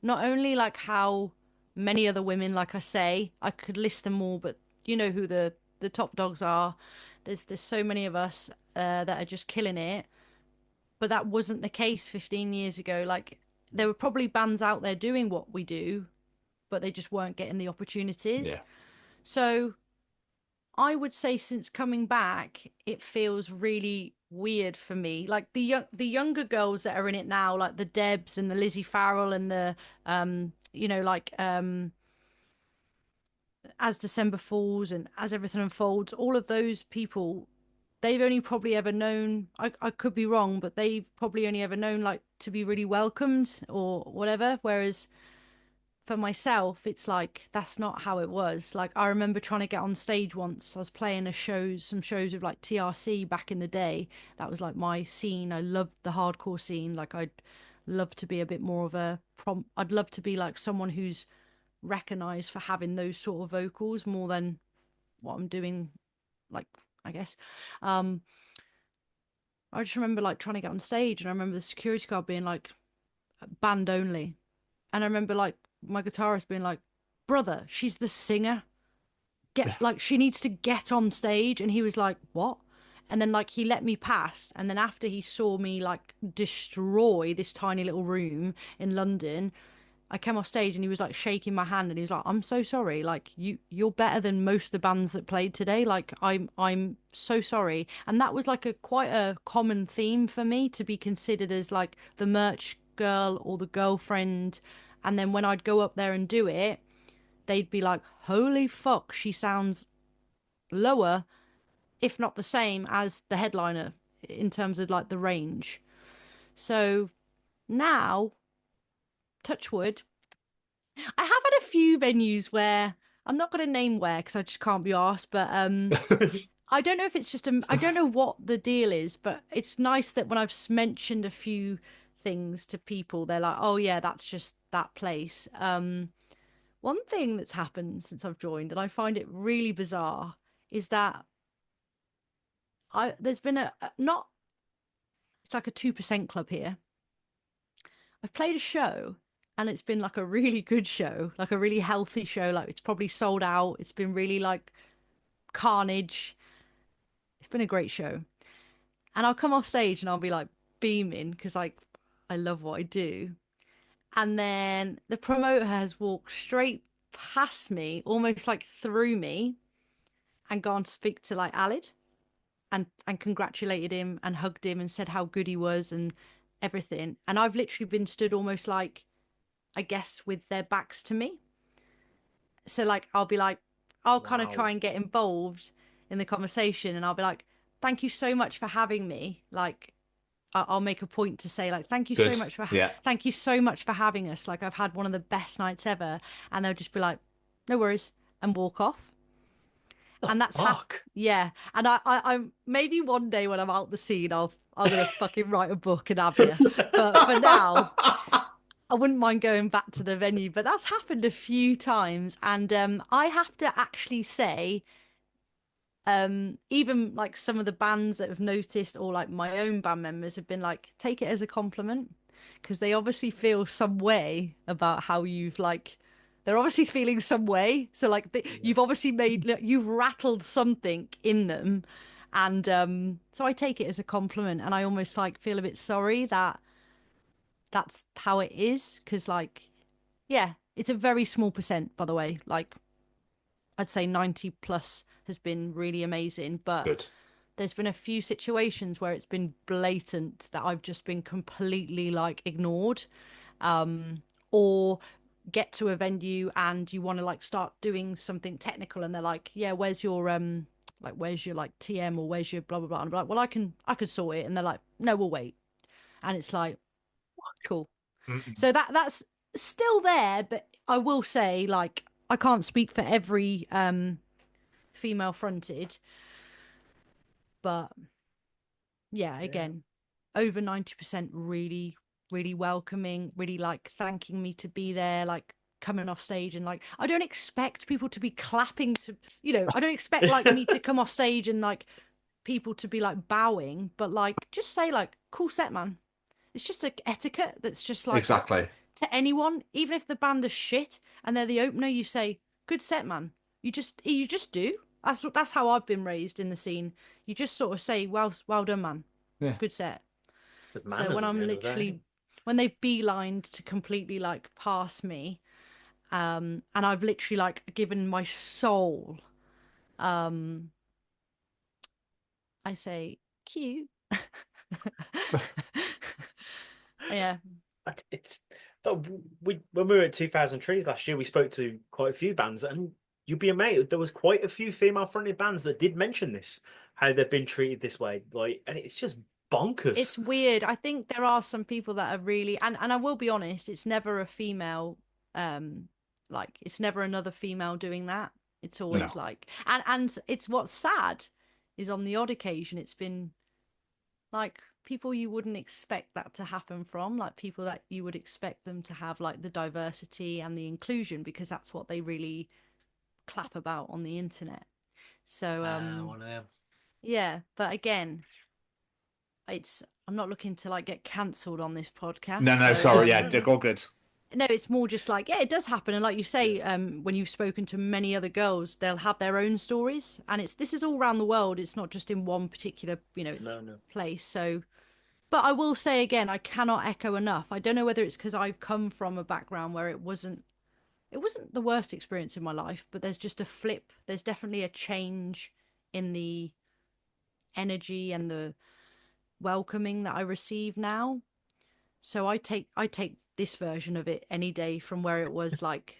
not only like how many other women, like I say, I could list them all, but you know who the top dogs are. There's so many of us that are just killing it, but that wasn't the case 15 years ago. Like there were probably bands out there doing what we do, but they just weren't getting the opportunities. Yeah. So I would say since coming back, it feels really weird for me. Like the younger girls that are in it now, like the Debs and the Lizzie Farrell and the you know, like As December Falls and As Everything Unfolds, all of those people, they've only probably ever known, I could be wrong, but they've probably only ever known like to be really welcomed or whatever. Whereas for myself, it's like that's not how it was. Like I remember trying to get on stage once. I was playing some shows with like TRC back in the day. That was like my scene. I loved the hardcore scene. Like I'd love to be a bit more of a I'd love to be like someone who's recognized for having those sort of vocals more than what I'm doing, like, I guess. Um I just remember like trying to get on stage, and I remember the security guard being like, band only. And I remember like my guitarist being like, brother, she's the singer. Get like she needs to get on stage. And he was like, what? And then like he let me pass. And then after he saw me like destroy this tiny little room in London, I came off stage and he was like shaking my hand and he was like, I'm so sorry. Like you're better than most of the bands that played today. Like I'm so sorry. And that was like a quite a common theme for me, to be considered as like the merch girl or the girlfriend. And then when I'd go up there and do it, they'd be like, holy fuck, she sounds lower, if not the same as the headliner in terms of like the range. So now, touch wood, I have had a few venues where I'm not going to name where because I just can't be asked, but I don't know if it's just I don't know what the deal is, but it's nice that when I've mentioned a few things to people, they're like, oh yeah, that's just that place. One thing that's happened since I've joined, and I find it really bizarre, is that there's been not, it's like a 2% club here. I've played a show and it's been like a really good show, like a really healthy show. Like it's probably sold out. It's been really like carnage. It's been a great show. And I'll come off stage and I'll be like beaming because like I love what I do. And then the promoter has walked straight past me, almost like through me, and gone to speak to like Alid and congratulated him and hugged him and said how good he was and everything. And I've literally been stood almost like, I guess, with their backs to me. So like I'll be like, I'll kind of try and get involved in the conversation, and I'll be like, thank you so much for having me. Like I'll make a point to say like, thank you so much for thank you so much for having us. Like I've had one of the best nights ever. And they'll just be like, no worries, and walk off. And that's yeah. And I maybe one day when I'm out the scene, I'm gonna fucking write a book and have you. But for now, I wouldn't mind going back to the venue. But that's happened a few times, and I have to actually say, even like some of the bands that have noticed, or like my own band members have been like, take it as a compliment, because they obviously feel some way about how you've like. They're obviously feeling some way. So like you've obviously you've rattled something in them. And so I take it as a compliment, and I almost like feel a bit sorry that that's how it is. Cause like, yeah, it's a very small percent, by the way. Like I'd say 90 plus has been really amazing, but there's been a few situations where it's been blatant that I've just been completely like ignored, or get to a venue and you want to like start doing something technical, and they're like, yeah, where's your like TM, or where's your blah blah blah, and I'm like, well, I can sort it, and they're like, no, we'll wait. And it's like, cool. So that's still there, but I will say, like, I can't speak for every female fronted, but yeah, again, over 90% really welcoming, really like thanking me to be there, like coming off stage, and like I don't expect people to be clapping to, I don't expect like me to come off stage and like people to be like bowing, but like just say like, cool set, man. It's just a etiquette that's just like, exactly, to anyone, even if the band is shit and they're the opener, you say, good set, man. You just do. That's how I've been raised in the scene. You just sort of say, well done, man. Yeah. Good set. So when I'm literally, when they've beelined to completely like pass me, and I've literally like given my soul, I say, cute. Yeah. It's when we were at 2000 Trees last year, we spoke to quite a few bands, and you'd be amazed. There was quite a few female-fronted bands that did mention this, how they've been treated this way. Like, and it's just bonkers. It's weird. I think there are some people that are really, and I will be honest, it's never a female, like it's never another female doing that. It's always like, and it's what's sad is on the odd occasion it's been like people you wouldn't expect that to happen from, like people that you would expect them to have like the diversity and the inclusion, because that's what they really clap about on the internet. So yeah, but again, I'm not looking to like get cancelled on this podcast. No, sorry, yeah, they're all good. No, it's more just like, yeah, it does happen, and like you say, when you've spoken to many other girls, they'll have their own stories, and this is all around the world. It's not just in one particular, place. So, but I will say again, I cannot echo enough. I don't know whether it's because I've come from a background where it wasn't the worst experience in my life, but there's just a flip. There's definitely a change in the energy and the welcoming that I receive now. So I take this version of it any day from where it was like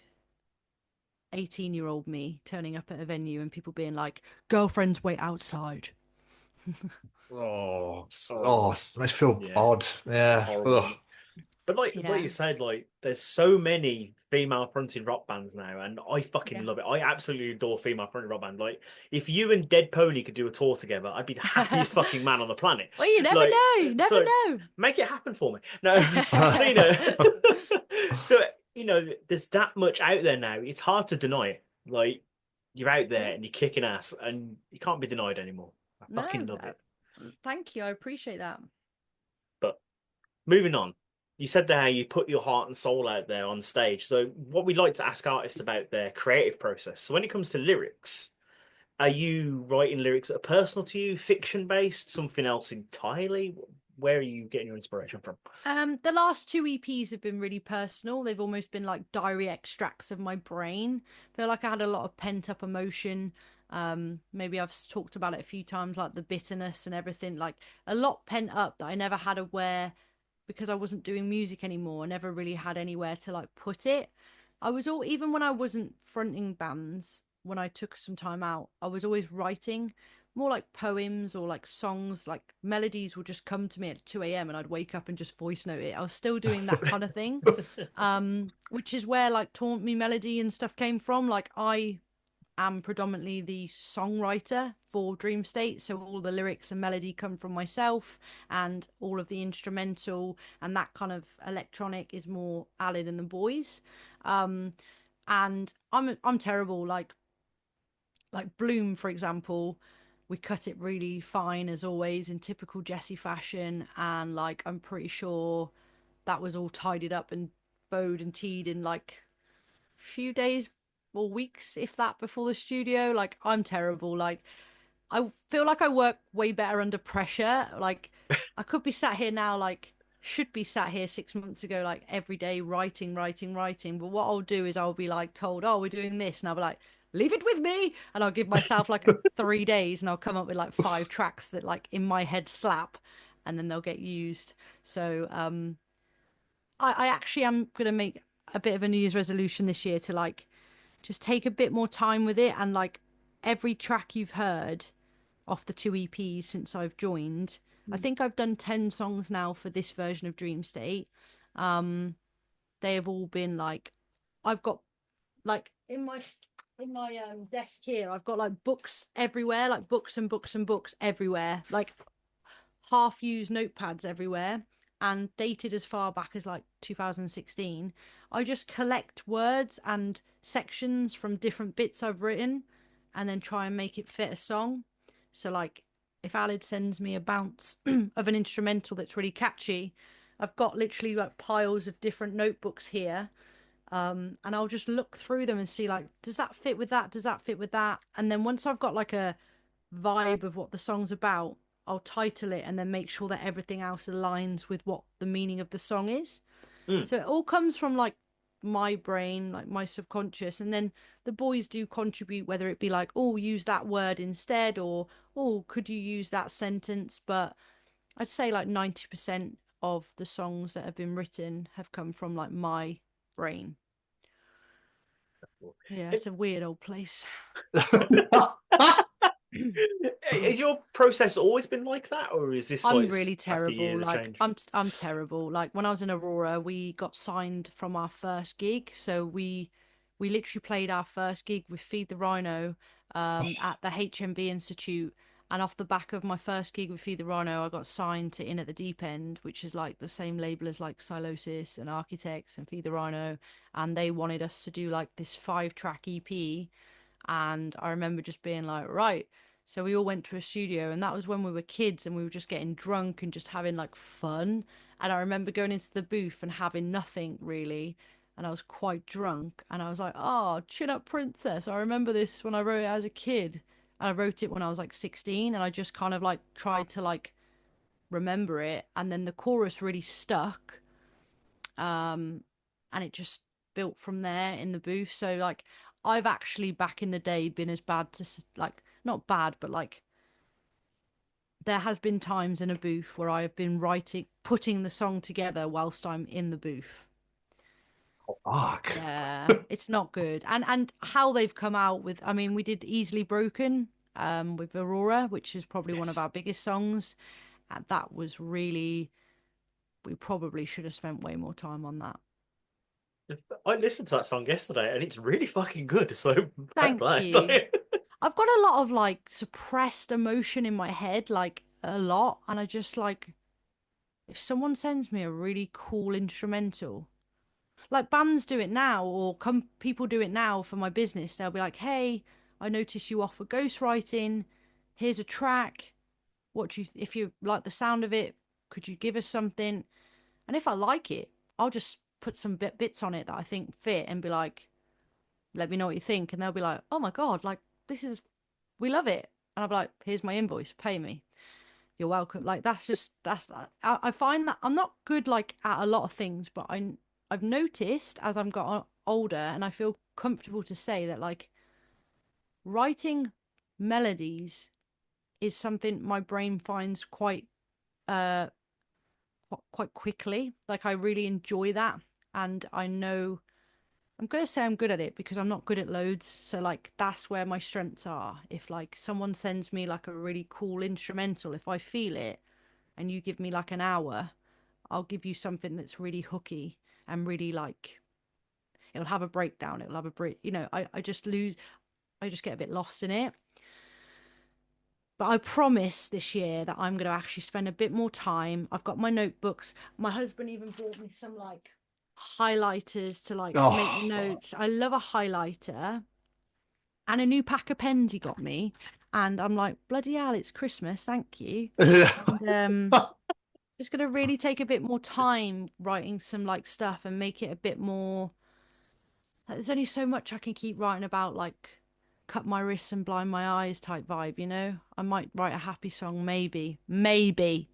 18-year-old me turning up at a venue and people being like, girlfriends wait outside. It makes feel odd. Yeah. But like you said, like there's so many female-fronted rock bands now, and I fucking love it. I absolutely adore female-fronted rock band. Like if you and Dead Pony could do a tour together, I'd be the happiest fucking man on the planet. Well, you never know. You never know. Make it happen for me. No, so there's that much out there now. It's hard to deny it. Like you're out there and you're kicking ass, and you can't be denied anymore. I fucking love it. Thank you. I appreciate that. But moving on. You said there how you put your heart and soul out there on stage. So what we'd like to ask artists about their creative process. So when it comes to lyrics, are you writing lyrics that are personal to you, fiction-based, something else entirely? Where are you getting your inspiration from? The last two EPs have been really personal. They've almost been like diary extracts of my brain. I feel like I had a lot of pent up emotion. Maybe I've talked about it a few times, like the bitterness and everything, like a lot pent up that I never had aware because I wasn't doing music anymore. I never really had anywhere to like put it. I was all, even when I wasn't fronting bands, when I took some time out, I was always writing more like poems or like songs, like melodies would just come to me at 2 a.m. and I'd wake up and just voice note it. I was still doing that kind of thing. Which is where like Taunt Me Melody and stuff came from. Like I am predominantly the songwriter for Dream State, so all the lyrics and melody come from myself, and all of the instrumental and that kind of electronic is more Alid and the boys. And I'm terrible. Like Bloom, for example, we cut it really fine as always in typical Jessie fashion, and like I'm pretty sure that was all tidied up and bowed and teed in like a few days or weeks, if that, before the studio. Like I'm terrible. Like I feel like I work way better under pressure. Like I could be sat here now, like should be sat here 6 months ago, like every day writing. But what I'll do is I'll be like told, oh, we're doing this, and I'll be like, leave it with me, and I'll give myself like 3 days, and I'll come up with like 5 tracks that like in my head slap, and then they'll get used. So I actually am gonna make a bit of a New Year's resolution this year to like just take a bit more time with it, and like every track you've heard off the 2 EPs since I've joined, I think I've done 10 songs now for this version of Dream State. They have all been like, I've got like in my desk here, I've got like books everywhere, like books and books and books everywhere, like half used notepads everywhere, and dated as far back as like 2016. I just collect words and sections from different bits I've written and then try and make it fit a song. So like if Alid sends me a bounce of an instrumental that's really catchy, I've got literally like piles of different notebooks here. And I'll just look through them and see like, does that fit with that? Does that fit with that? And then once I've got like a vibe of what the song's about, I'll title it and then make sure that everything else aligns with what the meaning of the song is. So it all comes from like my brain, like my subconscious, and then the boys do contribute, whether it be like, oh, use that word instead, or oh, could you use that sentence? But I'd say like 90% of the songs that have been written have come from like my brain. Yeah, it's a weird old place. Has your process always been like that, or is this I'm like really after terrible. years of Like change? I'm terrible. Like when I was in Aurora, we got signed from our first gig, so we literally played our first gig with Feed the Rhino at the HMB Institute. And off the back of my first gig with Feed the Rhino, I got signed to In at the Deep End, which is like the same label as like Silosis and Architects and Feed the Rhino. And they wanted us to do like this 5-track EP. And I remember just being like, right. So we all went to a studio, and that was when we were kids and we were just getting drunk and just having like fun. And I remember going into the booth and having nothing really. And I was quite drunk, and I was like, oh, Chin Up Princess. I remember this when I wrote it as a kid. And I wrote it when I was like 16, and I just kind of like tried to like remember it. And then the chorus really stuck. And it just built from there in the booth. So like I've actually back in the day been as bad to like, not bad, but like there has been times in a booth where I have been putting the song together whilst I'm in the booth. Fuck. Yeah, it's not good. And how they've come out with, I mean, we did Easily Broken with Aurora, which is probably one of our biggest songs. And that was really, we probably should have spent way more time on that. I listened to that song yesterday, and it's really fucking good. So Thank you. I've got a lot of like suppressed emotion in my head, like a lot. And I just like, if someone sends me a really cool instrumental, like bands do it now, or people do it now for my business. They'll be like, hey, I noticed you offer ghostwriting. Here's a track. If you like the sound of it, could you give us something? And if I like it, I'll just put some bits on it that I think fit and be like, let me know what you think. And they'll be like, oh my God, like we love it. And I'll be like, here's my invoice, pay me. You're welcome. Like I find that I'm not good like at a lot of things, but I've noticed as I've got older, and I feel comfortable to say that like writing melodies is something my brain finds uh quite quickly. Like I really enjoy that, and I know I'm gonna say I'm good at it because I'm not good at loads. So like that's where my strengths are. If like someone sends me like a really cool instrumental, if I feel it and you give me like an hour, I'll give you something that's really hooky and really like it'll have a breakdown, it'll have a break, I just get a bit lost in it. But I promise this year that I'm going to actually spend a bit more time. I've got my notebooks. My husband even bought me some like highlighters to like make notes. I love a highlighter, and a new pack of pens he got me. And I'm like, bloody hell, it's Christmas. Thank you. And, just going to really take a bit more time writing some like stuff and make it a bit more. Like, there's only so much I can keep writing about, like cut my wrists and blind my eyes type vibe, I might write a happy song, maybe. Maybe.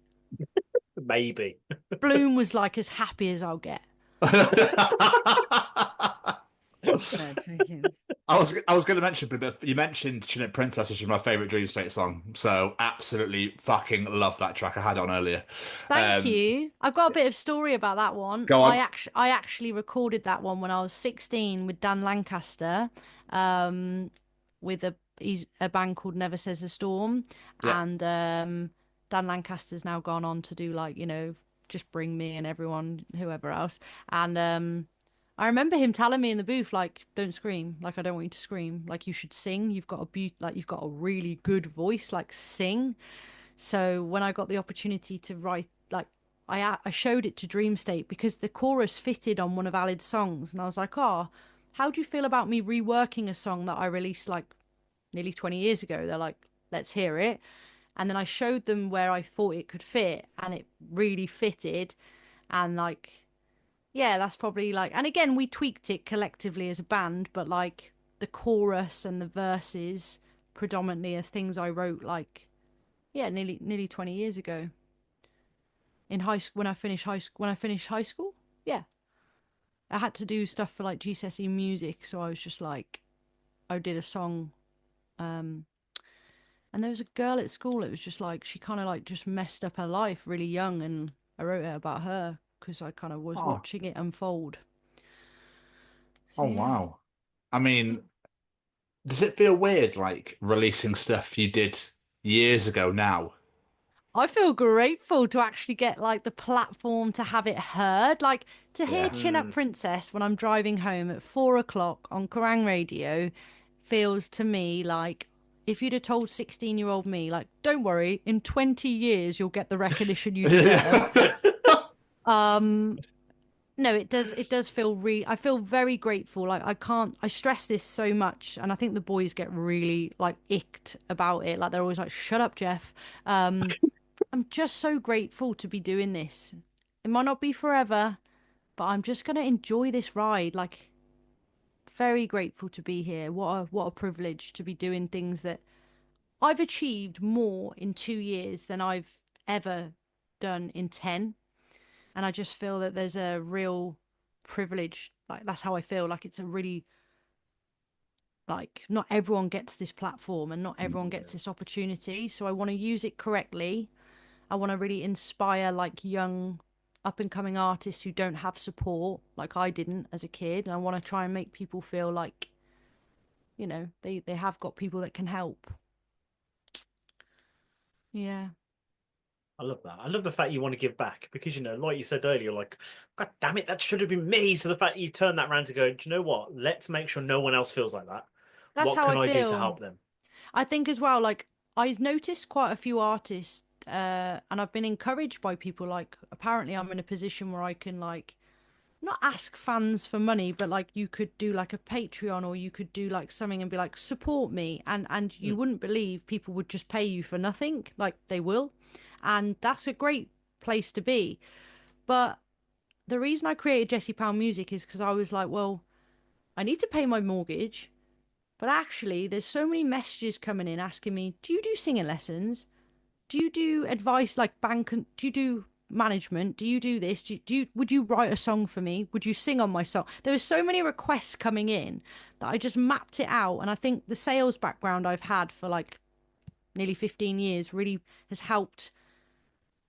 Bloom was like as happy as I'll get. I was going to mention, but you mentioned Chinook Princess, which is my favorite Dream State song. So absolutely fucking love that track. I had on earlier. Thank you. I've got a bit of story about that one. Go on. I actually recorded that one when I was 16 with Dan Lancaster, with a band called Never Says a Storm, and Dan Lancaster's now gone on to do like Just Bring Me and everyone, whoever else, and I remember him telling me in the booth, like, don't scream. Like, I don't want you to scream. Like, you should sing. You've got you've got a really good voice. Like, sing. So when I got the opportunity to write, like, I showed it to Dream State because the chorus fitted on one of Alid's songs, and I was like, oh, how do you feel about me reworking a song that I released like nearly 20 years ago? They're like, let's hear it. And then I showed them where I thought it could fit, and it really fitted, and like. Yeah, that's probably like, and again, we tweaked it collectively as a band, but like the chorus and the verses predominantly are things I wrote like, yeah, nearly 20 years ago. In high school, when I finished high school, yeah, I had to do stuff for like GCSE music, so I was just like, I did a song, and there was a girl at school. It was just like she kind of like just messed up her life really young, and I wrote it about her. Because I kind of was watching it unfold. So, oh, wow. I mean, does it feel weird, like, releasing stuff you did years ago now? I feel grateful to actually get, like, the platform to have it heard. Like, to hear Chin Up Princess when I'm driving home at 4 o'clock on Kerrang Radio feels to me like if you'd have told 16-year-old me, like, don't worry, in 20 years you'll get the recognition you deserve. No, it does feel I feel very grateful. Like I stress this so much, and I think the boys get really like icked about it. Like they're always like, shut up, Jeff. I'm just so grateful to be doing this. It might not be forever, but I'm just gonna enjoy this ride. Like very grateful to be here. What a privilege to be doing things that I've achieved more in 2 years than I've ever done in 10. And I just feel that there's a real privilege. Like, that's how I feel. Like, it's a really, like, not everyone gets this platform and not everyone gets this opportunity. So I want to use it correctly. I want to really inspire, like, young, up-and-coming artists who don't have support, like I didn't as a kid. And I want to try and make people feel like, they have got people that can help. Yeah. I love that. I love the fact you want to give back because, like you said earlier, like, God damn it, that should have been me. So the fact you turn that around to go, do you know what? Let's make sure no one else feels like that. That's how I feel. Do to help them? I think as well, like, I've noticed quite a few artists, and I've been encouraged by people, like, apparently I'm in a position where I can, like, not ask fans for money, but, like, you could do, like, a Patreon or you could do, like, something and be like, support me. And you wouldn't believe people would just pay you for nothing. Like, they will. And that's a great place to be. But the reason I created Jessie Powell Music is because I was like, well, I need to pay my mortgage. But actually, there's so many messages coming in asking me, do you do singing lessons? you do advice like do you do management? Do you do this? Would you write a song for me? Would you sing on my song? There were so many requests coming in that I just mapped it out. And I think the sales background I've had for like nearly 15 years really has helped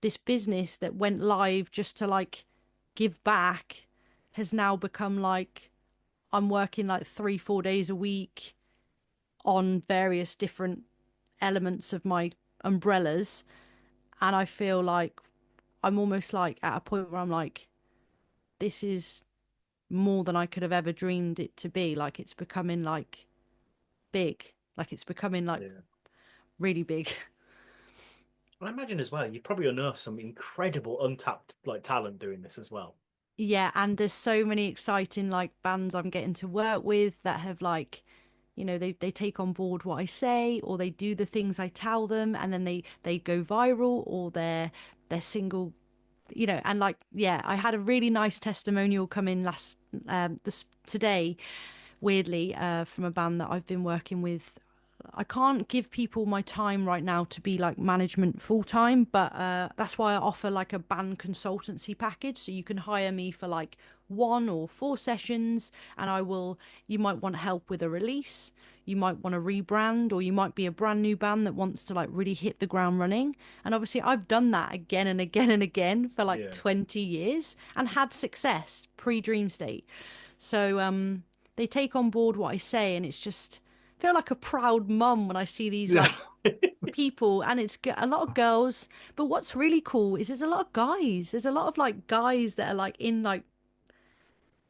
this business that went live just to like give back has now become like I'm working like 3-4 days a week on various different elements of my umbrellas, and I feel like I'm almost like at a point where I'm like, this is more than I could have ever dreamed it to be. Like it's becoming like big, like it's becoming like really big. I imagine as well, you've probably unearthed some incredible untapped like talent doing this as well. Yeah, and there's so many exciting like bands I'm getting to work with that have like, you know, they take on board what I say, or they do the things I tell them, and then they go viral, or they're single, you know. And like, yeah, I had a really nice testimonial come in today, weirdly, from a band that I've been working with. I can't give people my time right now to be like management full time, but that's why I offer like a band consultancy package. So you can hire me for like 1 or 4 sessions, and you might want help with a release, you might want to rebrand, or you might be a brand new band that wants to like really hit the ground running. And obviously I've done that again and again and again for like 20 years and had success pre-Dream State. So they take on board what I say, and it's just feel like a proud mum when I see these like people, and it's a lot of girls, but what's really cool is there's a lot of guys. There's a lot of like guys that are like in like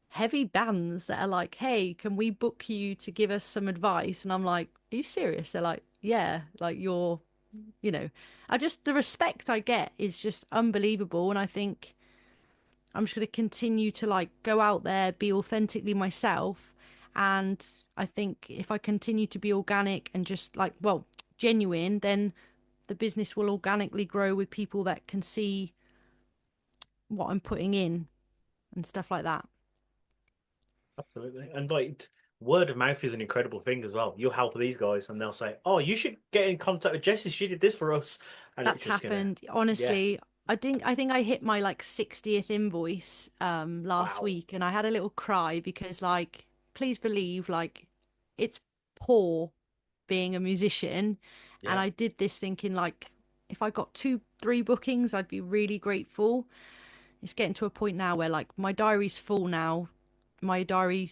heavy bands that are like, hey, can we book you to give us some advice? And I'm like, are you serious? They're like, yeah, like you're, you know, the respect I get is just unbelievable. And I think I'm just going to continue to like go out there, be authentically myself. And I think if I continue to be organic and just like, well, genuine, then the business will organically grow with people that can see what I'm putting in and stuff like that. Absolutely. And like word of mouth is an incredible thing as well. You'll help these guys and they'll say, oh, you should get in contact with Jessie. She did this for us. And that's happened. Honestly, I think I hit my like 60th invoice last week, and I had a little cry because like, please believe like it's poor being a musician. And I did this thinking like if I got 2-3 bookings I'd be really grateful. It's getting to a point now where like my diary's full now. My diary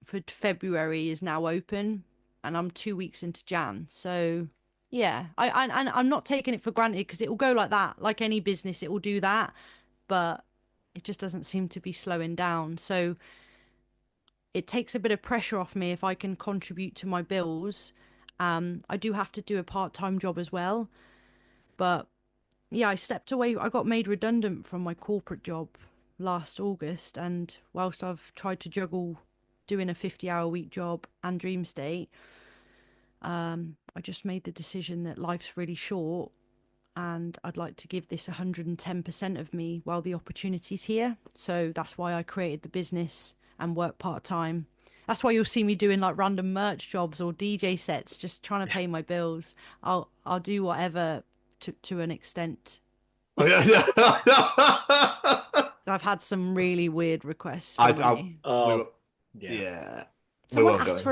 for February is now open, and I'm 2 weeks into Jan. So yeah, I'm not taking it for granted, because it will go like that. Like any business, it will do that, but it just doesn't seem to be slowing down. So it takes a bit of pressure off me if I can contribute to my bills. I do have to do a part-time job as well. But yeah, I stepped away. I got made redundant from my corporate job last August. And whilst I've tried to juggle doing a 50-hour-week job and Dream State, I just made the decision that life's really short, and I'd like to give this 110% of me while the opportunity's here. So that's why I created the business and work part-time. That's why you'll see me doing like random merch jobs or DJ sets, just trying to pay my bills. I'll do whatever to an extent. I've had some really weird requts from me. Someone asked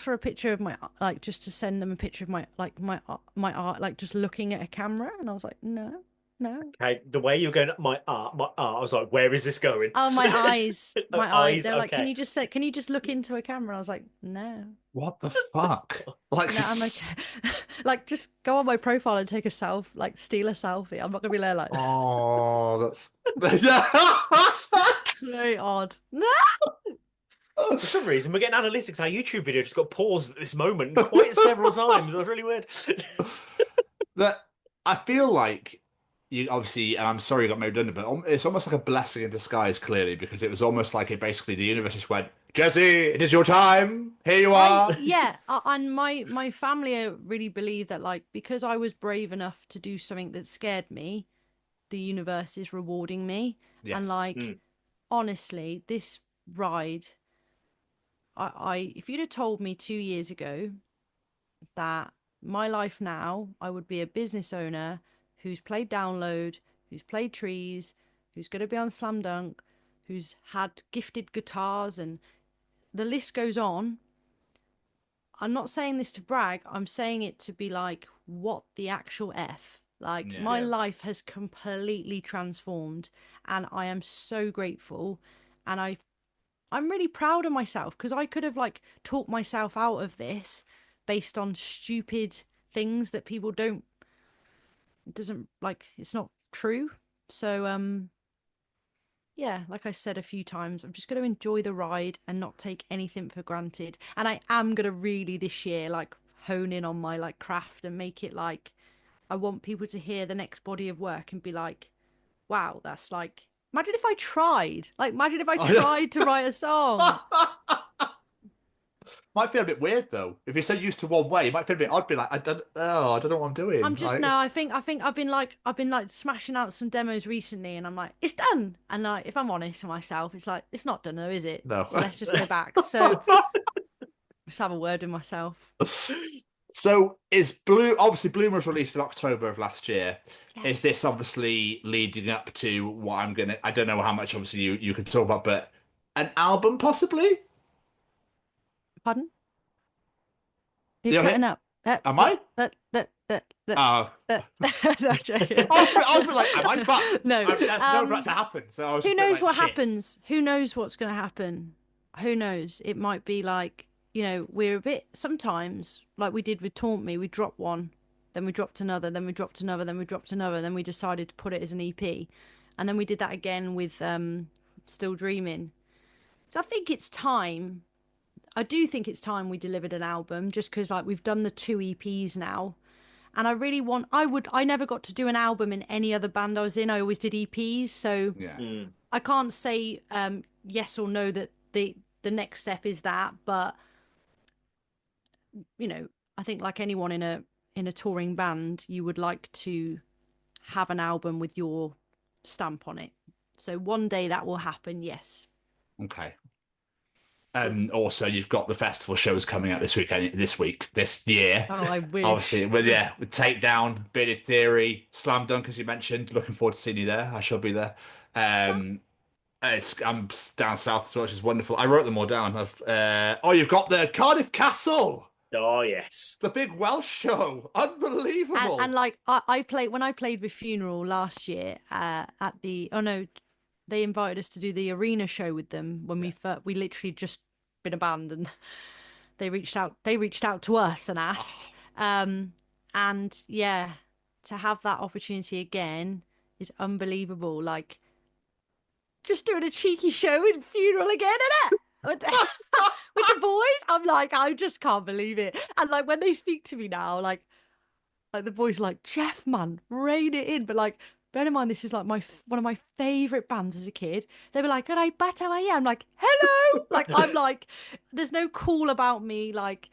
for a picture of my, like, just to send them a picture of my art, like just looking at a camera, and I was like, no. Okay, the way you're going, my art, I was like, where is this going? Oh, my eyes, my eyes. They're like, okay. can you just look into a camera? I was like, no. What the fuck? Like, no, I'm like, like, just go on my profile and take a steal a selfie. I'm not gonna be there like, oh, that's very odd. No. For some reason, we're getting analytics. Our YouTube video just got paused at this moment quite several times. It was really weird. That I feel like you obviously, and I'm sorry you got made redundant, but it's almost like a blessing in disguise, clearly, because it was almost like it basically the universe just went, Jessie, it is your time. Here you are. And my family really believe that, like, because I was brave enough to do something that scared me, the universe is rewarding me. Yes. And like, honestly, this ride, I if you'd have told me 2 years ago that my life now, I would be a business owner who's played Download, who's played Trees, who's going to be on Slam Dunk, who's had gifted guitars, and the list goes on. I'm not saying this to brag. I'm saying it to be like, what the actual F? Like, my life has completely transformed, and I am so grateful. And I'm really proud of myself, because I could have like talked myself out of this based on stupid things that people don't, it doesn't like, it's not true. So yeah, like I said a few times, I'm just going to enjoy the ride and not take anything for granted. And I am going to really this year like hone in on my like craft and make it like, I want people to hear the next body of work and be like, wow, that's like, imagine if I tried. Like, imagine if I tried to write a song. Might feel a bit weird though. If you're so used to one way, you might feel a bit odd. Be like, I don't know what I'm doing. I'm just like... no. I think I've been like smashing out some demos recently, and I'm like, it's done. And like, if I'm honest with myself, it's like it's not done though, is it? No. So let's just go back. So just have a word with myself. So is Blue? Obviously, Bloom was released in October of last year. Yes. Is this obviously leading up to what I'm gonna? I don't know how much obviously you can talk about, but an album possibly. Pardon? You're cutting up. Am I? No, I was like, am I fucked? No. That's never about to happen. So I was who just knows like, what shit. happens? Who knows what's going to happen? Who knows? It might be like, you know, we're a bit, sometimes, like we did with Taunt Me, we dropped one, then we dropped another, then we dropped another, then we dropped another, then we decided to put it as an EP. And then we did that again with Still Dreaming. So I think it's time. I do think it's time we delivered an album, just because like we've done the 2 EPs now. And I really want, I never got to do an album in any other band I was in. I always did EPs. So I can't say yes or no that the next step is that. But, you know, I think like anyone in a touring band, you would like to have an album with your stamp on it. So one day that will happen, yes. Okay. And also, you've got the festival shows coming out this year. Oh, I wish. Obviously, with Takedown, Bearded Theory, Slam Dunk, as you mentioned. Looking forward to seeing you there. I shall be there. I'm down south as well, which is wonderful. I wrote them all down. You've got the Cardiff Castle. Oh yes, the big Welsh show, unbelievable. And like I played when I played with Funeral last year at the they invited us to do the arena show with them when we literally just been a band, and they reached out to us and asked. And yeah, to have that opportunity again is unbelievable. Like just doing a cheeky show with Funeral again, innit? With the boys, I'm like, I just can't believe it. And like when they speak to me now, like the boys are like, Jeff, man, rein it in. But like, bear in mind, this is like one of my favourite bands as a kid. They were like, "Alright, but how are you?" I'm like, "Hello!" Like I'm like, there's no cool about me. Like,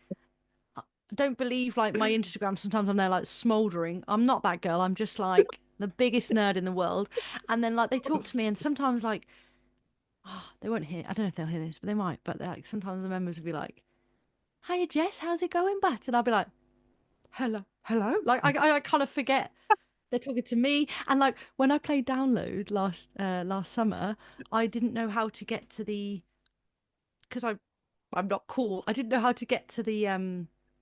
don't believe like my Instagram. Sometimes I'm there like smouldering. I'm not that girl. I'm just like the biggest nerd in the world. And then like they talk to me, and sometimes like, they won't hear. I don't know if they'll hear this, but they might. But like sometimes the members will be like, "Hiya, Jess, how's it going, Bat?" And I'll be like, hello. Like I kind of forget they're talking to me. And like when I played Download last summer, I didn't know how to get to because I'm not cool. I didn't know how to get to the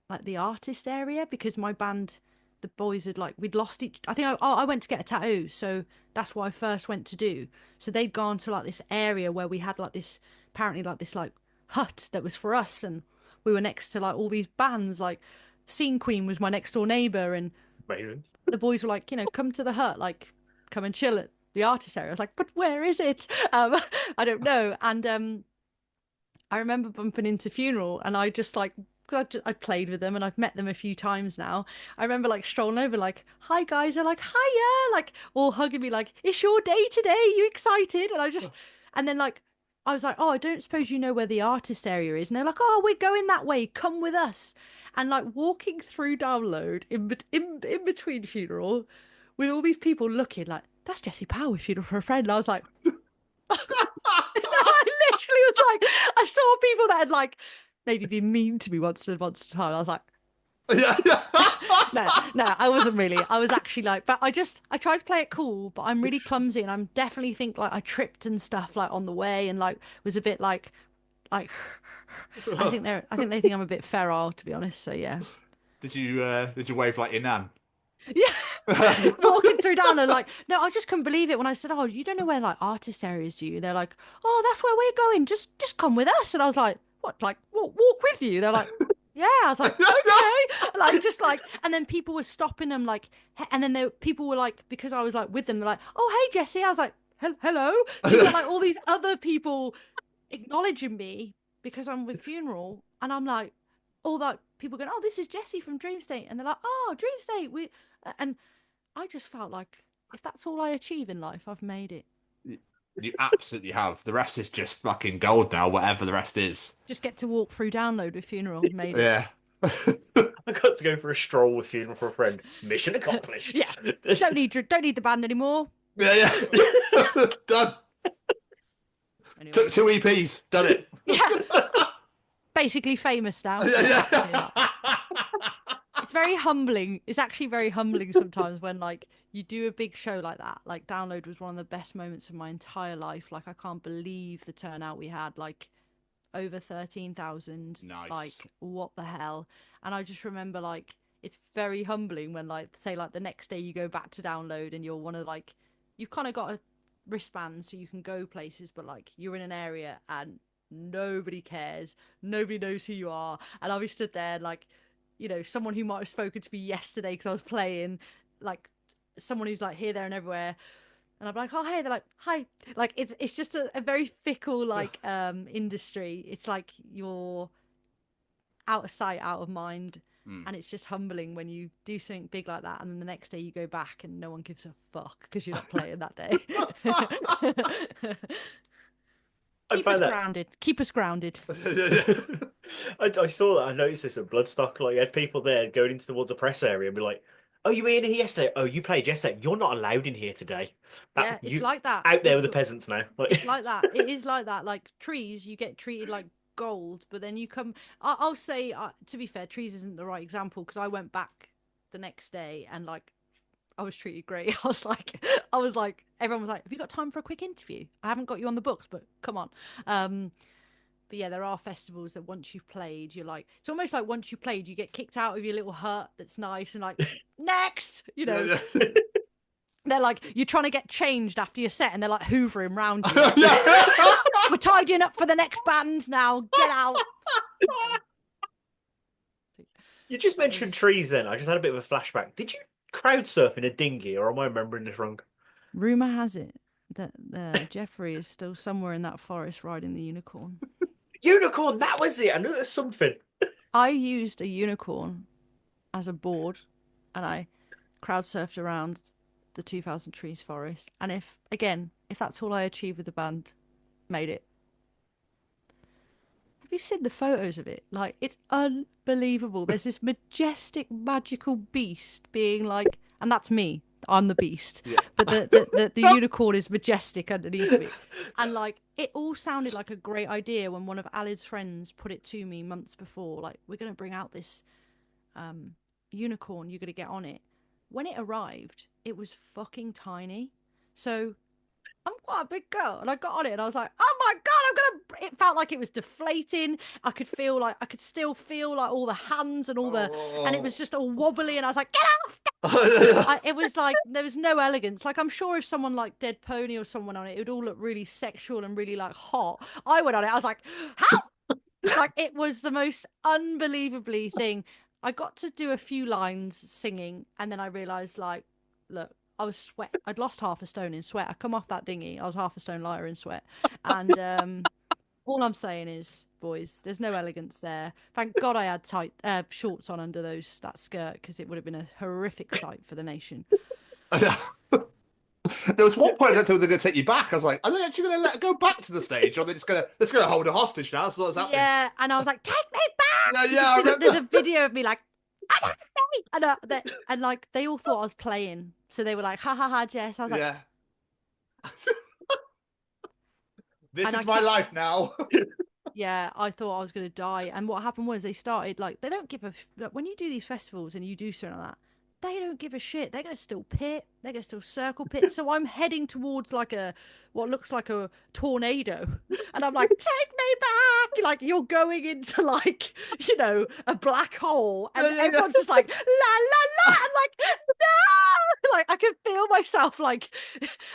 like the artist area, because my band, the boys had like, we'd lost each. I think I went to get a tattoo, so that's what I first went to do. So they'd gone to like this area where we had like this, apparently like this like hut that was for us, and we were next to like all these bands. Like Scene Queen was my next door neighbor, and amazing. The boys were like, come to the hut, like come and chill at the artist area. I was like, but where is it? I don't know. And I remember bumping into Funeral, and I just like, I played with them and I've met them a few times now. I remember like strolling over like, "Hi guys." They're like, "Hiya," like all hugging me like, "It's your day today, you excited?" And I just and then like I was like, "Oh, I don't suppose you know where the artist area is?" And they're like, "Oh, we're going that way, come with us." And like walking through Download in between Funeral with all these people looking like, "That's Jessie Powell, Funeral for a Friend." And I was like I literally was like, I saw people that had like maybe been mean to me once upon a time. I was like, Yeah. No, I wasn't really. I was actually like, but I tried to play it cool, but I'm really clumsy, and I'm definitely think like I tripped and stuff like on the way, and like was a bit like I think they think I'm a bit feral, to be honest. So yeah. Did you wave like your nan? Yeah, walking through down and like, no, I just couldn't believe it when I said, "Oh, you don't know where like artist areas, do you?" They're like, "Oh, that's where we're going. Just come with us." And I was like, "What? Like walk with you?" They're like, "Yeah." I was like, "Okay." Like just like, and then people were stopping them like, and then people were like, because I was like with them, they're like, "Oh, hey, Jessie." I was like, "Hello." So you got like all these other people acknowledging me because I'm with Funeral, and I'm like, all that people going, "Oh, this is Jessie from Dream State," and they're like, "Oh, Dream State." And I just felt like if that's all I achieve in life, I've made it. You absolutely have. The rest is just fucking gold now, whatever the rest is. Just get to walk through Download with Funeral, made it. Yeah. I got to go for a stroll with Funeral for a friend. Mission accomplished. Yeah. Don't need the band anymore. Yeah. Done. Anyway. Took 2 EPs. Done it. Yeah. Basically famous now. Yeah. It's very humbling. It's actually very humbling sometimes when like you do a big show like that. Like Download was one of the best moments of my entire life. Like I can't believe the turnout we had. Like over 13,000. Nice. Like what the hell? And I just remember like it's very humbling when like say like the next day you go back to Download and you're one of like you've kind of got a wristband so you can go places, but like you're in an area and nobody cares. Nobody knows who you are. And I'll be stood there like, you know, someone who might have spoken to me yesterday because I was playing, like someone who's like here, there, and everywhere, and I'm like, "Oh, hey," they're like, "Hi." Like it's just a very fickle like industry. It's like you're out of sight, out of mind, and it's just humbling when you do something big like that, and then the next day you go back and no one gives a fuck because you're not playing that day. Keep us grounded. Keep us grounded. I saw that. I noticed this at Bloodstock. Like, you had people there going towards the press area and be like, "Oh, you were in here yesterday? Oh, you played yesterday? You're not allowed in here today." Yeah, it's like that. Out there with the peasants now. Like... It's like that. It is like that. Like Trees, you get treated like gold, but then you come. I'll say, to be fair, Trees isn't the right example because I went back the next day and like I was treated great. I was like, everyone was like, "Have you got time for a quick interview? I haven't got you on the books, but come on." But yeah, there are festivals that once you've played, you're like, it's almost like once you played, you get kicked out of your little hut that's nice and like, next, you know. They're like, you're trying to get changed after your set and they're like hoovering round you. Like, "We're tidying up for the next band now. Get out." You just mentioned Trees then. I just had a bit of a flashback. Did you crowd surf in a dinghy or am I remembering this wrong? Rumour has it that Jeffrey is still somewhere in that forest riding the unicorn. Unicorn, that was it. I knew it was something. I used a unicorn as a board and I crowd surfed around the 2,000 trees forest. And if that's all I achieved with the band, made it. Have you seen the photos of it? Like, it's unbelievable. There's this majestic, magical beast being like, and that's me. I'm the beast. Yeah. But the unicorn is majestic underneath me. And like, it all sounded like a great idea when one of Alid's friends put it to me months before. Like, "We're going to bring out this unicorn. You're going to get on it." When it arrived, it was fucking tiny. So I'm quite a big girl, and I got on it, and I was like, "Oh my god, It felt like it was deflating. I could still feel like all the hands and all and it was just all wobbly, and I was like, "Get off!" It was like there was no elegance. Like I'm sure if someone like Dead Pony or someone on it, it would all look really sexual and really like hot. I went on it, I was like, "How?" Like it was the most unbelievably thing. I got to do a few lines singing, and then I realised, like, look, I was sweat. I'd lost half a stone in sweat. I come off that dinghy. I was half a stone lighter in sweat. And all I'm saying is, boys, there's no elegance there. Thank God I had tight shorts on under that skirt because it would have been a horrific sight for the nation. There was one point I thought they were going to take you back. I was like, are they actually going to let her go back to the stage, or are they just going to hold her hostage now? So what's happening? Yeah, and I was like, "Take me back!" Yeah. There's a video of me like, and like they all thought I was playing, so they were like, "Ha ha ha, Jess." I was like, "Yeah, this is my life now." Yeah, I thought I was going to die. And what happened was they started like, they don't give like, when you do these festivals and you do something like that, they don't give a shit. They're going to still pit. They're going to still circle pit. So I'm heading towards like what looks like a tornado. And I'm like, take me back. Like you're going into like, a black hole. And everyone's just like, la, la, la. And like, no. Like I can feel myself like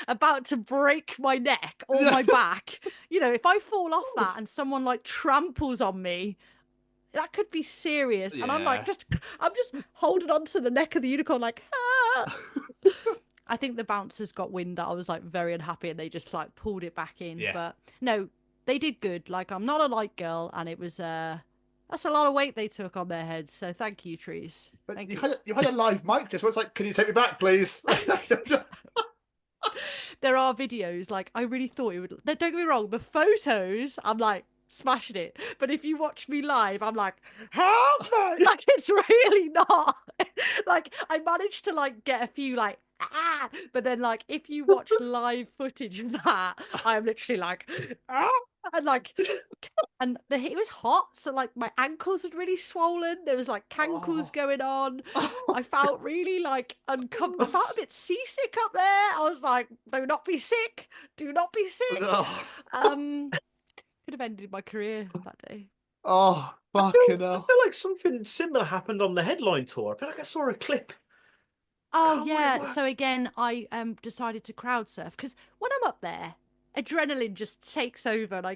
about to break my neck or my back. If I fall off that and someone like tramples on me, that could be serious. And I'm like, I'm just holding on to the neck of the unicorn, like, ah. I think the bouncers got wind that I was like very unhappy and they just like pulled it back in. Yeah. But no, they did good. Like, I'm not a light girl, and it was that's a lot of weight they took on their heads. So thank you, Trees. But Thank you had a live mic just where it's like, can you take me back, please? There are videos, like, I really thought it would. Don't get me wrong, the photos, I'm like, smashing it. But if you watch me live, I'm like, help me! Like, it's really not. Like, I managed to, like, get a few, like, ah! But then, like, if you watch live footage of that, I'm literally like, ah! And, like, it was hot, so, like, my ankles had really swollen. There was, like, cankles going on. I felt really, like, uncomfortable. I felt a bit seasick up there. I was like, do not be sick. Do not be sick. Could have ended my career that day. Oh, fucking hell. I feel like something similar happened on the headline tour. I feel like I saw a clip. Oh, yeah. So again, I decided to crowd surf because when I'm up there, adrenaline just takes over and I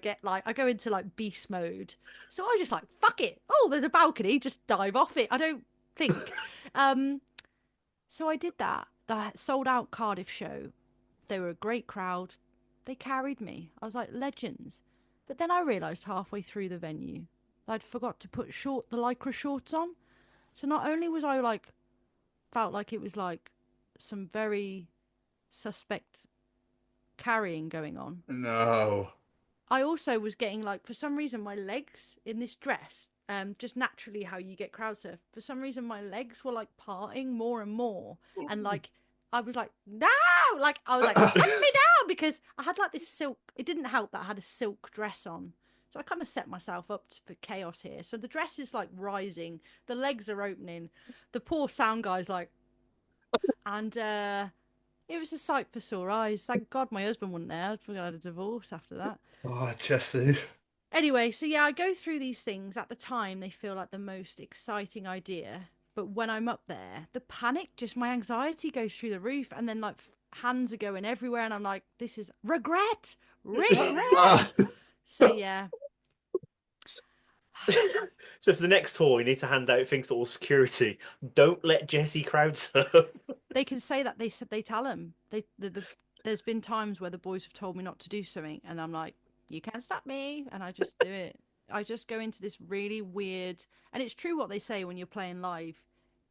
go into like beast mode. So I just like, fuck it. Oh, there's a balcony. Just dive off it. I don't think. So I did that. The sold out Cardiff show. They were a great crowd. They carried me. I was like, legends. But then I realised halfway through the venue I'd forgot to put the lycra shorts on. So not only was I like, felt like it was like some very suspect carrying going on. No. I also was getting like, for some reason, my legs in this dress, just naturally how you get crowd surf, for some reason my legs were like parting more and more. And like, I was like, no! Like, I was like, let me down! Because I had like this silk, it didn't help that I had a silk dress on. So I kind of set myself up for chaos here. So the dress is like rising, the legs are opening, the poor sound guy's like, and it was a sight for sore eyes. Thank God my husband wasn't there. I forgot I had a divorce after that. Oh, Jessie. Anyway, so yeah, I go through these things. At the time, they feel like the most exciting idea. But when I'm up there, the panic, just my anxiety goes through the roof. And then like hands are going everywhere. And I'm like, this is regret. So yeah. So for the next tour, you need to hand out things to all security. Don't let Jessie crowd surf. They can say that. They tell them. There's been times where the boys have told me not to do something. And I'm like, you can't stop me. And I just do it. I just go into this really weird, and it's true what they say when you're playing live.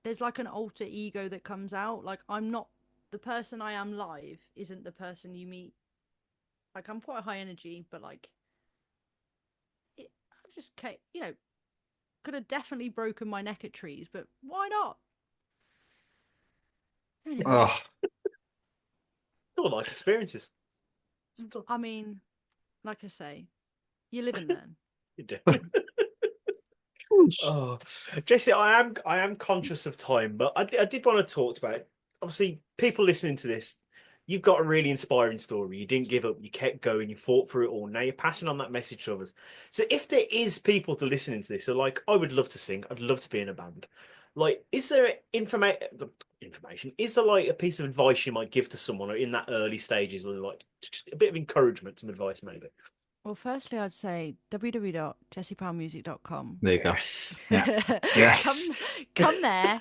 There's like an alter ego that comes out. Like, I'm not the person I am live isn't the person you meet. Like, I'm quite high energy, but like, I'm just, could have definitely broken my neck at Trees, but why not? Anyway. Oh. All life experiences. I mean, like I say, you live and learn. You do. Oh, Jessie, I am conscious of time, but I did want to talk about it. Obviously, people listening to this, you've got a really inspiring story. You didn't give up. You kept going. You fought through it all. Now you're passing on that message to others. So if there is people to listening to this, so like, I would love to sing. I'd love to be in a band. Like, is there information? Is there like a piece of advice you might give to someone in that early stages, or like just a bit of encouragement, some advice maybe? Well, firstly, I'd say www.jessiepowellmusic.com. There you go. Yes. Yeah. Yes. Come there,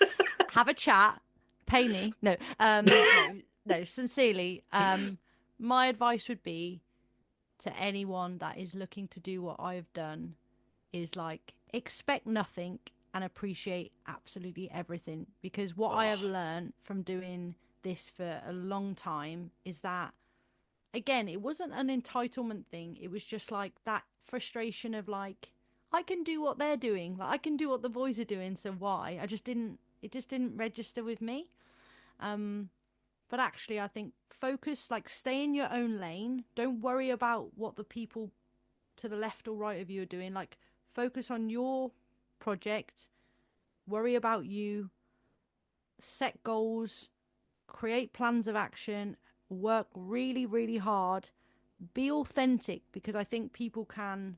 have a chat, pay me. No, no, sincerely. My advice would be to anyone that is looking to do what I've done is like, expect nothing and appreciate absolutely everything. Because what I have learned from doing this for a long time is that, again, it wasn't an entitlement thing. It was just like that frustration of like, I can do what they're doing. Like, I can do what the boys are doing. So why? It just didn't register with me. But actually, I think focus, like, stay in your own lane. Don't worry about what the people to the left or right of you are doing. Like, focus on your project, worry about you, set goals, create plans of action, work really, really hard, be authentic, because I think people can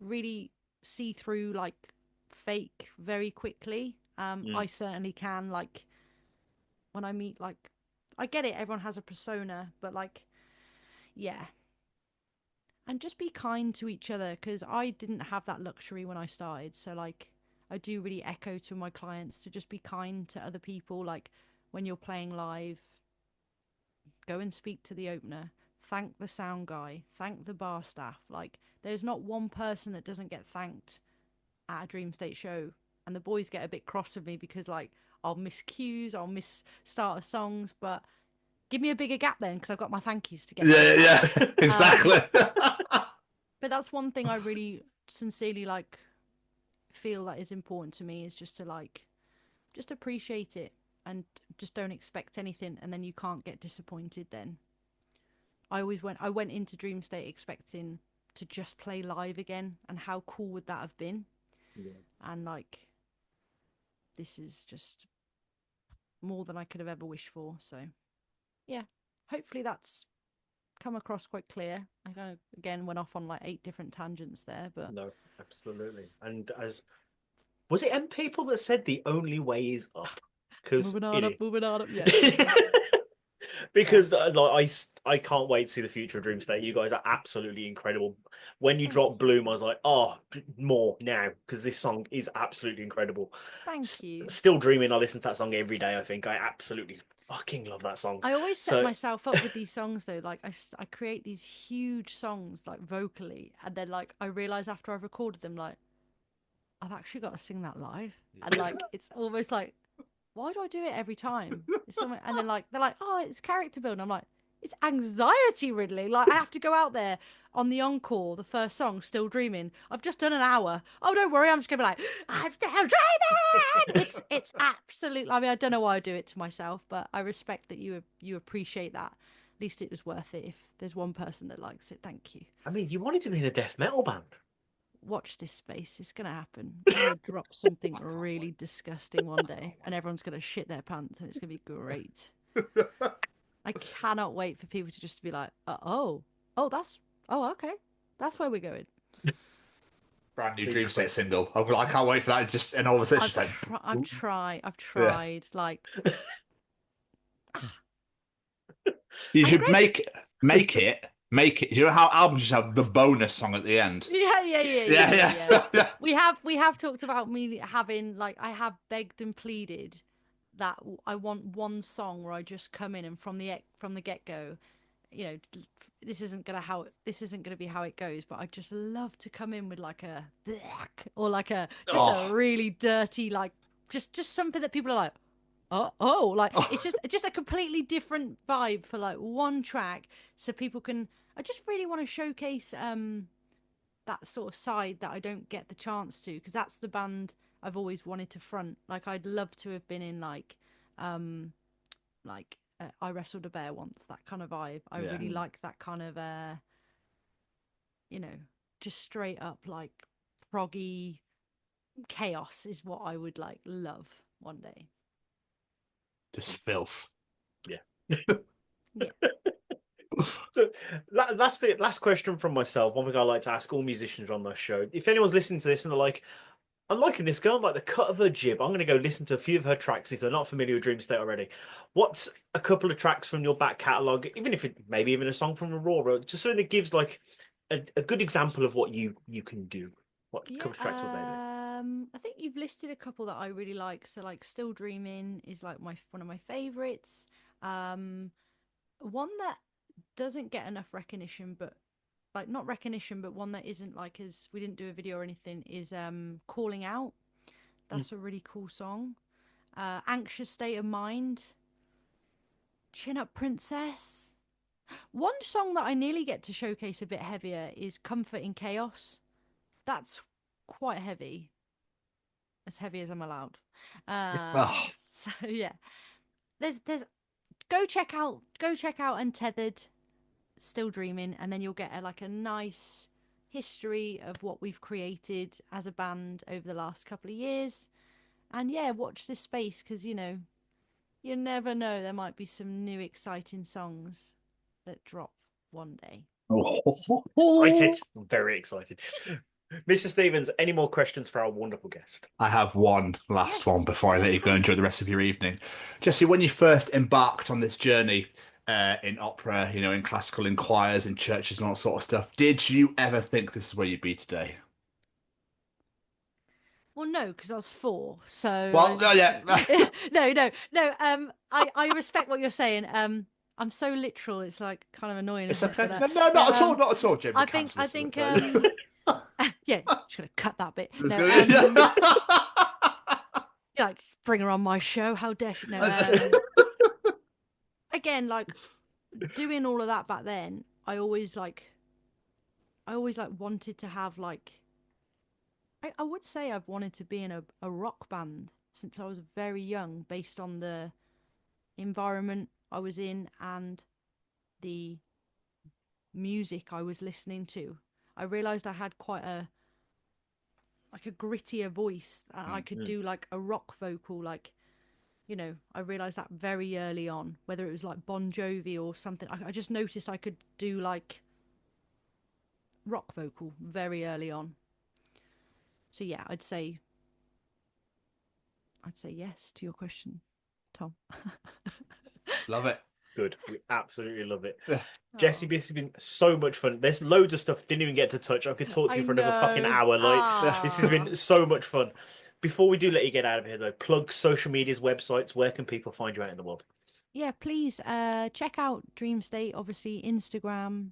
really see through like fake very quickly. I certainly can. Like, when I meet, like, I get it, everyone has a persona, but like, yeah. And just be kind to each other, because I didn't have that luxury when I started. So like, I do really echo to my clients to just be kind to other people. Like, when you're playing live, go and speak to the opener, thank the sound guy, thank the bar staff. Like, there's not one person that doesn't get thanked at a Dream State show. And the boys get a bit cross with me because like, I'll miss cues, I'll miss start of songs, but give me a bigger gap then, because I've got my thank yous to get. Yeah, exactly. But that's one thing I really sincerely like feel that is important to me, is just to like, just appreciate it and just don't expect anything, and then you can't get disappointed then. I went into Dream State expecting to just play live again, and how cool would that have been? Yeah. And like, this is just more than I could have ever wished for. So yeah, hopefully that's come across quite clear. I kind of again went off on like 8 different tangents there, but No, absolutely. And as was it M people that said the only way is up? Because moving on up, yeah. Because like I can't wait to see the future of Dream State. You guys are absolutely incredible. When you dropped Bloom, I was like, oh, more now, because this song is absolutely incredible. Thank you. Still Dreaming. I listen to that song every day. I think I absolutely fucking love that song. I always set myself up with these songs though. Like, I create these huge songs like vocally, and then like I realize after I've recorded them, like, I've actually got to sing that live, and like it's almost like, why do I do it every time? And then like they're like, oh, it's character building. I'm like, it's anxiety riddling. Like, I have to go out there on the encore, the first song, Still Dreaming. I've just done an hour. Oh, don't worry, I'm just gonna be like, I'm still dreaming. It's absolute. I mean, I don't know why I do it to myself, but I respect that you appreciate that. At least it was worth it. If there's one person that likes it, thank you. I mean, you wanted to be in a death metal band. Watch this space. It's gonna happen. I'm gonna drop something really disgusting one day, and everyone's gonna shit their pants, and it's gonna be great. I cannot wait for people to just be like, okay, that's where we're going. Brand new Dream State single. I can't wait for that. Just and all of a sudden, it's like, I've tried. Yeah. Like, you should make it. You know how albums just have the bonus song at the end? Yeah. We have talked about me having, like, I have begged and pleaded that I want one song where I just come in and from the get-go, you know, this isn't gonna be how it goes, but I just love to come in with like a or like a really dirty, like just something that people are like, it's just a completely different vibe for like one track, so people can. I just really want to showcase that sort of side that I don't get the chance to, because that's the band I've always wanted to front. Like, I'd love to have been in like I Wrestled a Bear once, that kind of vibe. I really like that kind of you know, just straight up like proggy chaos is what I would like love one day. Just filth. Yeah. Yeah. So last question from myself. One thing I like to ask all musicians on this show: if anyone's listening to this and they're like, I'm liking this girl, I'm like the cut of her jib, I'm going to go listen to a few of her tracks if they're not familiar with Dream State already. What's a couple of tracks from your back catalogue, even if it maybe even a song from Aurora, just something that gives like a good example of what you can do? What couple of tracks would they be? I think you've listed a couple that I really like. So like Still Dreaming is like one of my favorites. One that doesn't get enough recognition, but like not recognition, but one that isn't like, as we didn't do a video or anything, is Calling Out. That's a really cool song. Anxious State of Mind, Chin Up Princess. One song that I nearly get to showcase a bit heavier is Comfort in Chaos. That's quite heavy, as heavy as I'm allowed. So yeah, there's go check out Untethered, Still Dreaming, and then you'll get a nice history of what we've created as a band over the last couple of years. And yeah, watch this space because, you never know. There might be some new exciting songs that drop one day. Excited. I'm very excited. Mr. Stevens, any more questions for our wonderful guest? I have one last one before I let you go enjoy the rest of your evening. Jessie, when you first embarked on this journey in opera, in classical, in choirs, in churches and all that sort of stuff, did you ever think this is where you'd be today? Well, no, because I was 4. So Well, yeah. no. I respect what you're saying. I'm so literal. It's like kind of annoying. It's isn't it? okay. But, No, not at all. Not at all, Jim. I think. Yeah, just gonna cut that bit. No, you're like, bring her on my show. How dare she? No. Again, like doing all of that back then, I always wanted to have like. I would say I've wanted to be in a rock band since I was very young, based on the environment I was in and the music I was listening to. I realized I had quite a grittier voice, and I could do like a rock vocal, like, I realized that very early on, whether it was like Bon Jovi or something. I just noticed I could do like rock vocal very early on. So yeah, I'd say yes to your question, Tom. Love it. Good. We absolutely love it. Jessie, this has been so much fun. There's loads of stuff didn't even get to touch. I could talk to you for another fucking hour. This has been so much fun. Before we do let you get out of here, though, plug social medias, websites. Where can people find you out in the world? Yeah, please check out Dream State. Obviously, Instagram,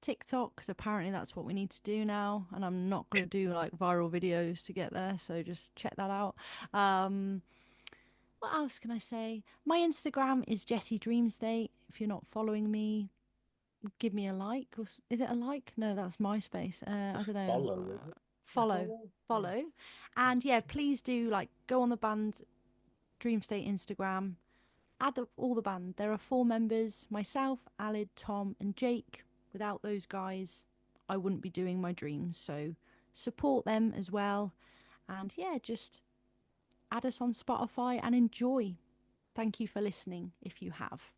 TikTok, because apparently that's what we need to do now. And I'm not going to do like viral videos to get there, so just check that out. What else can I say? My Instagram is Jessie Dream State. If you're not following me, give me a like. Or is it a like? No, that's MySpace. I don't know. Follow, is it? Follow. And yeah, please do go on the band Dream State Instagram. Add all the band. There are 4 members: myself, Alid, Tom, and Jake. Without those guys, I wouldn't be doing my dreams. So support them as well. And yeah, just add us on Spotify and enjoy. Thank you for listening if you have.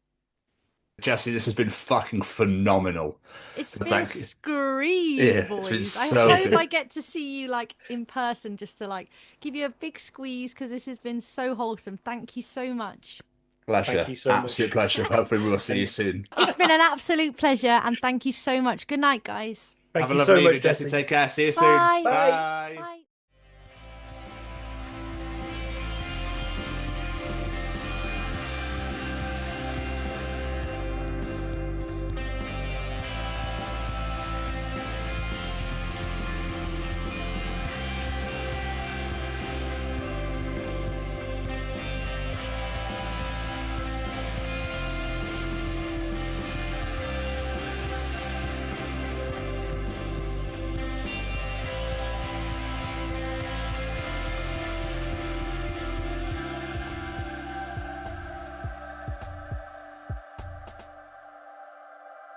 Jessie, this has been fucking phenomenal. It's been scream, boys. It's been I hope good. I get to see you in person, just to give you a big squeeze, because this has been so wholesome. Thank you so much. Pleasure. Thank you so Absolute much. pleasure. Hopefully we will see you soon. It's been an absolute pleasure, and thank you so much. Good night, guys. Thank Have a you lovely so evening, much, Jessie. Jessie. Take care. See you soon. Bye. Bye. Bye.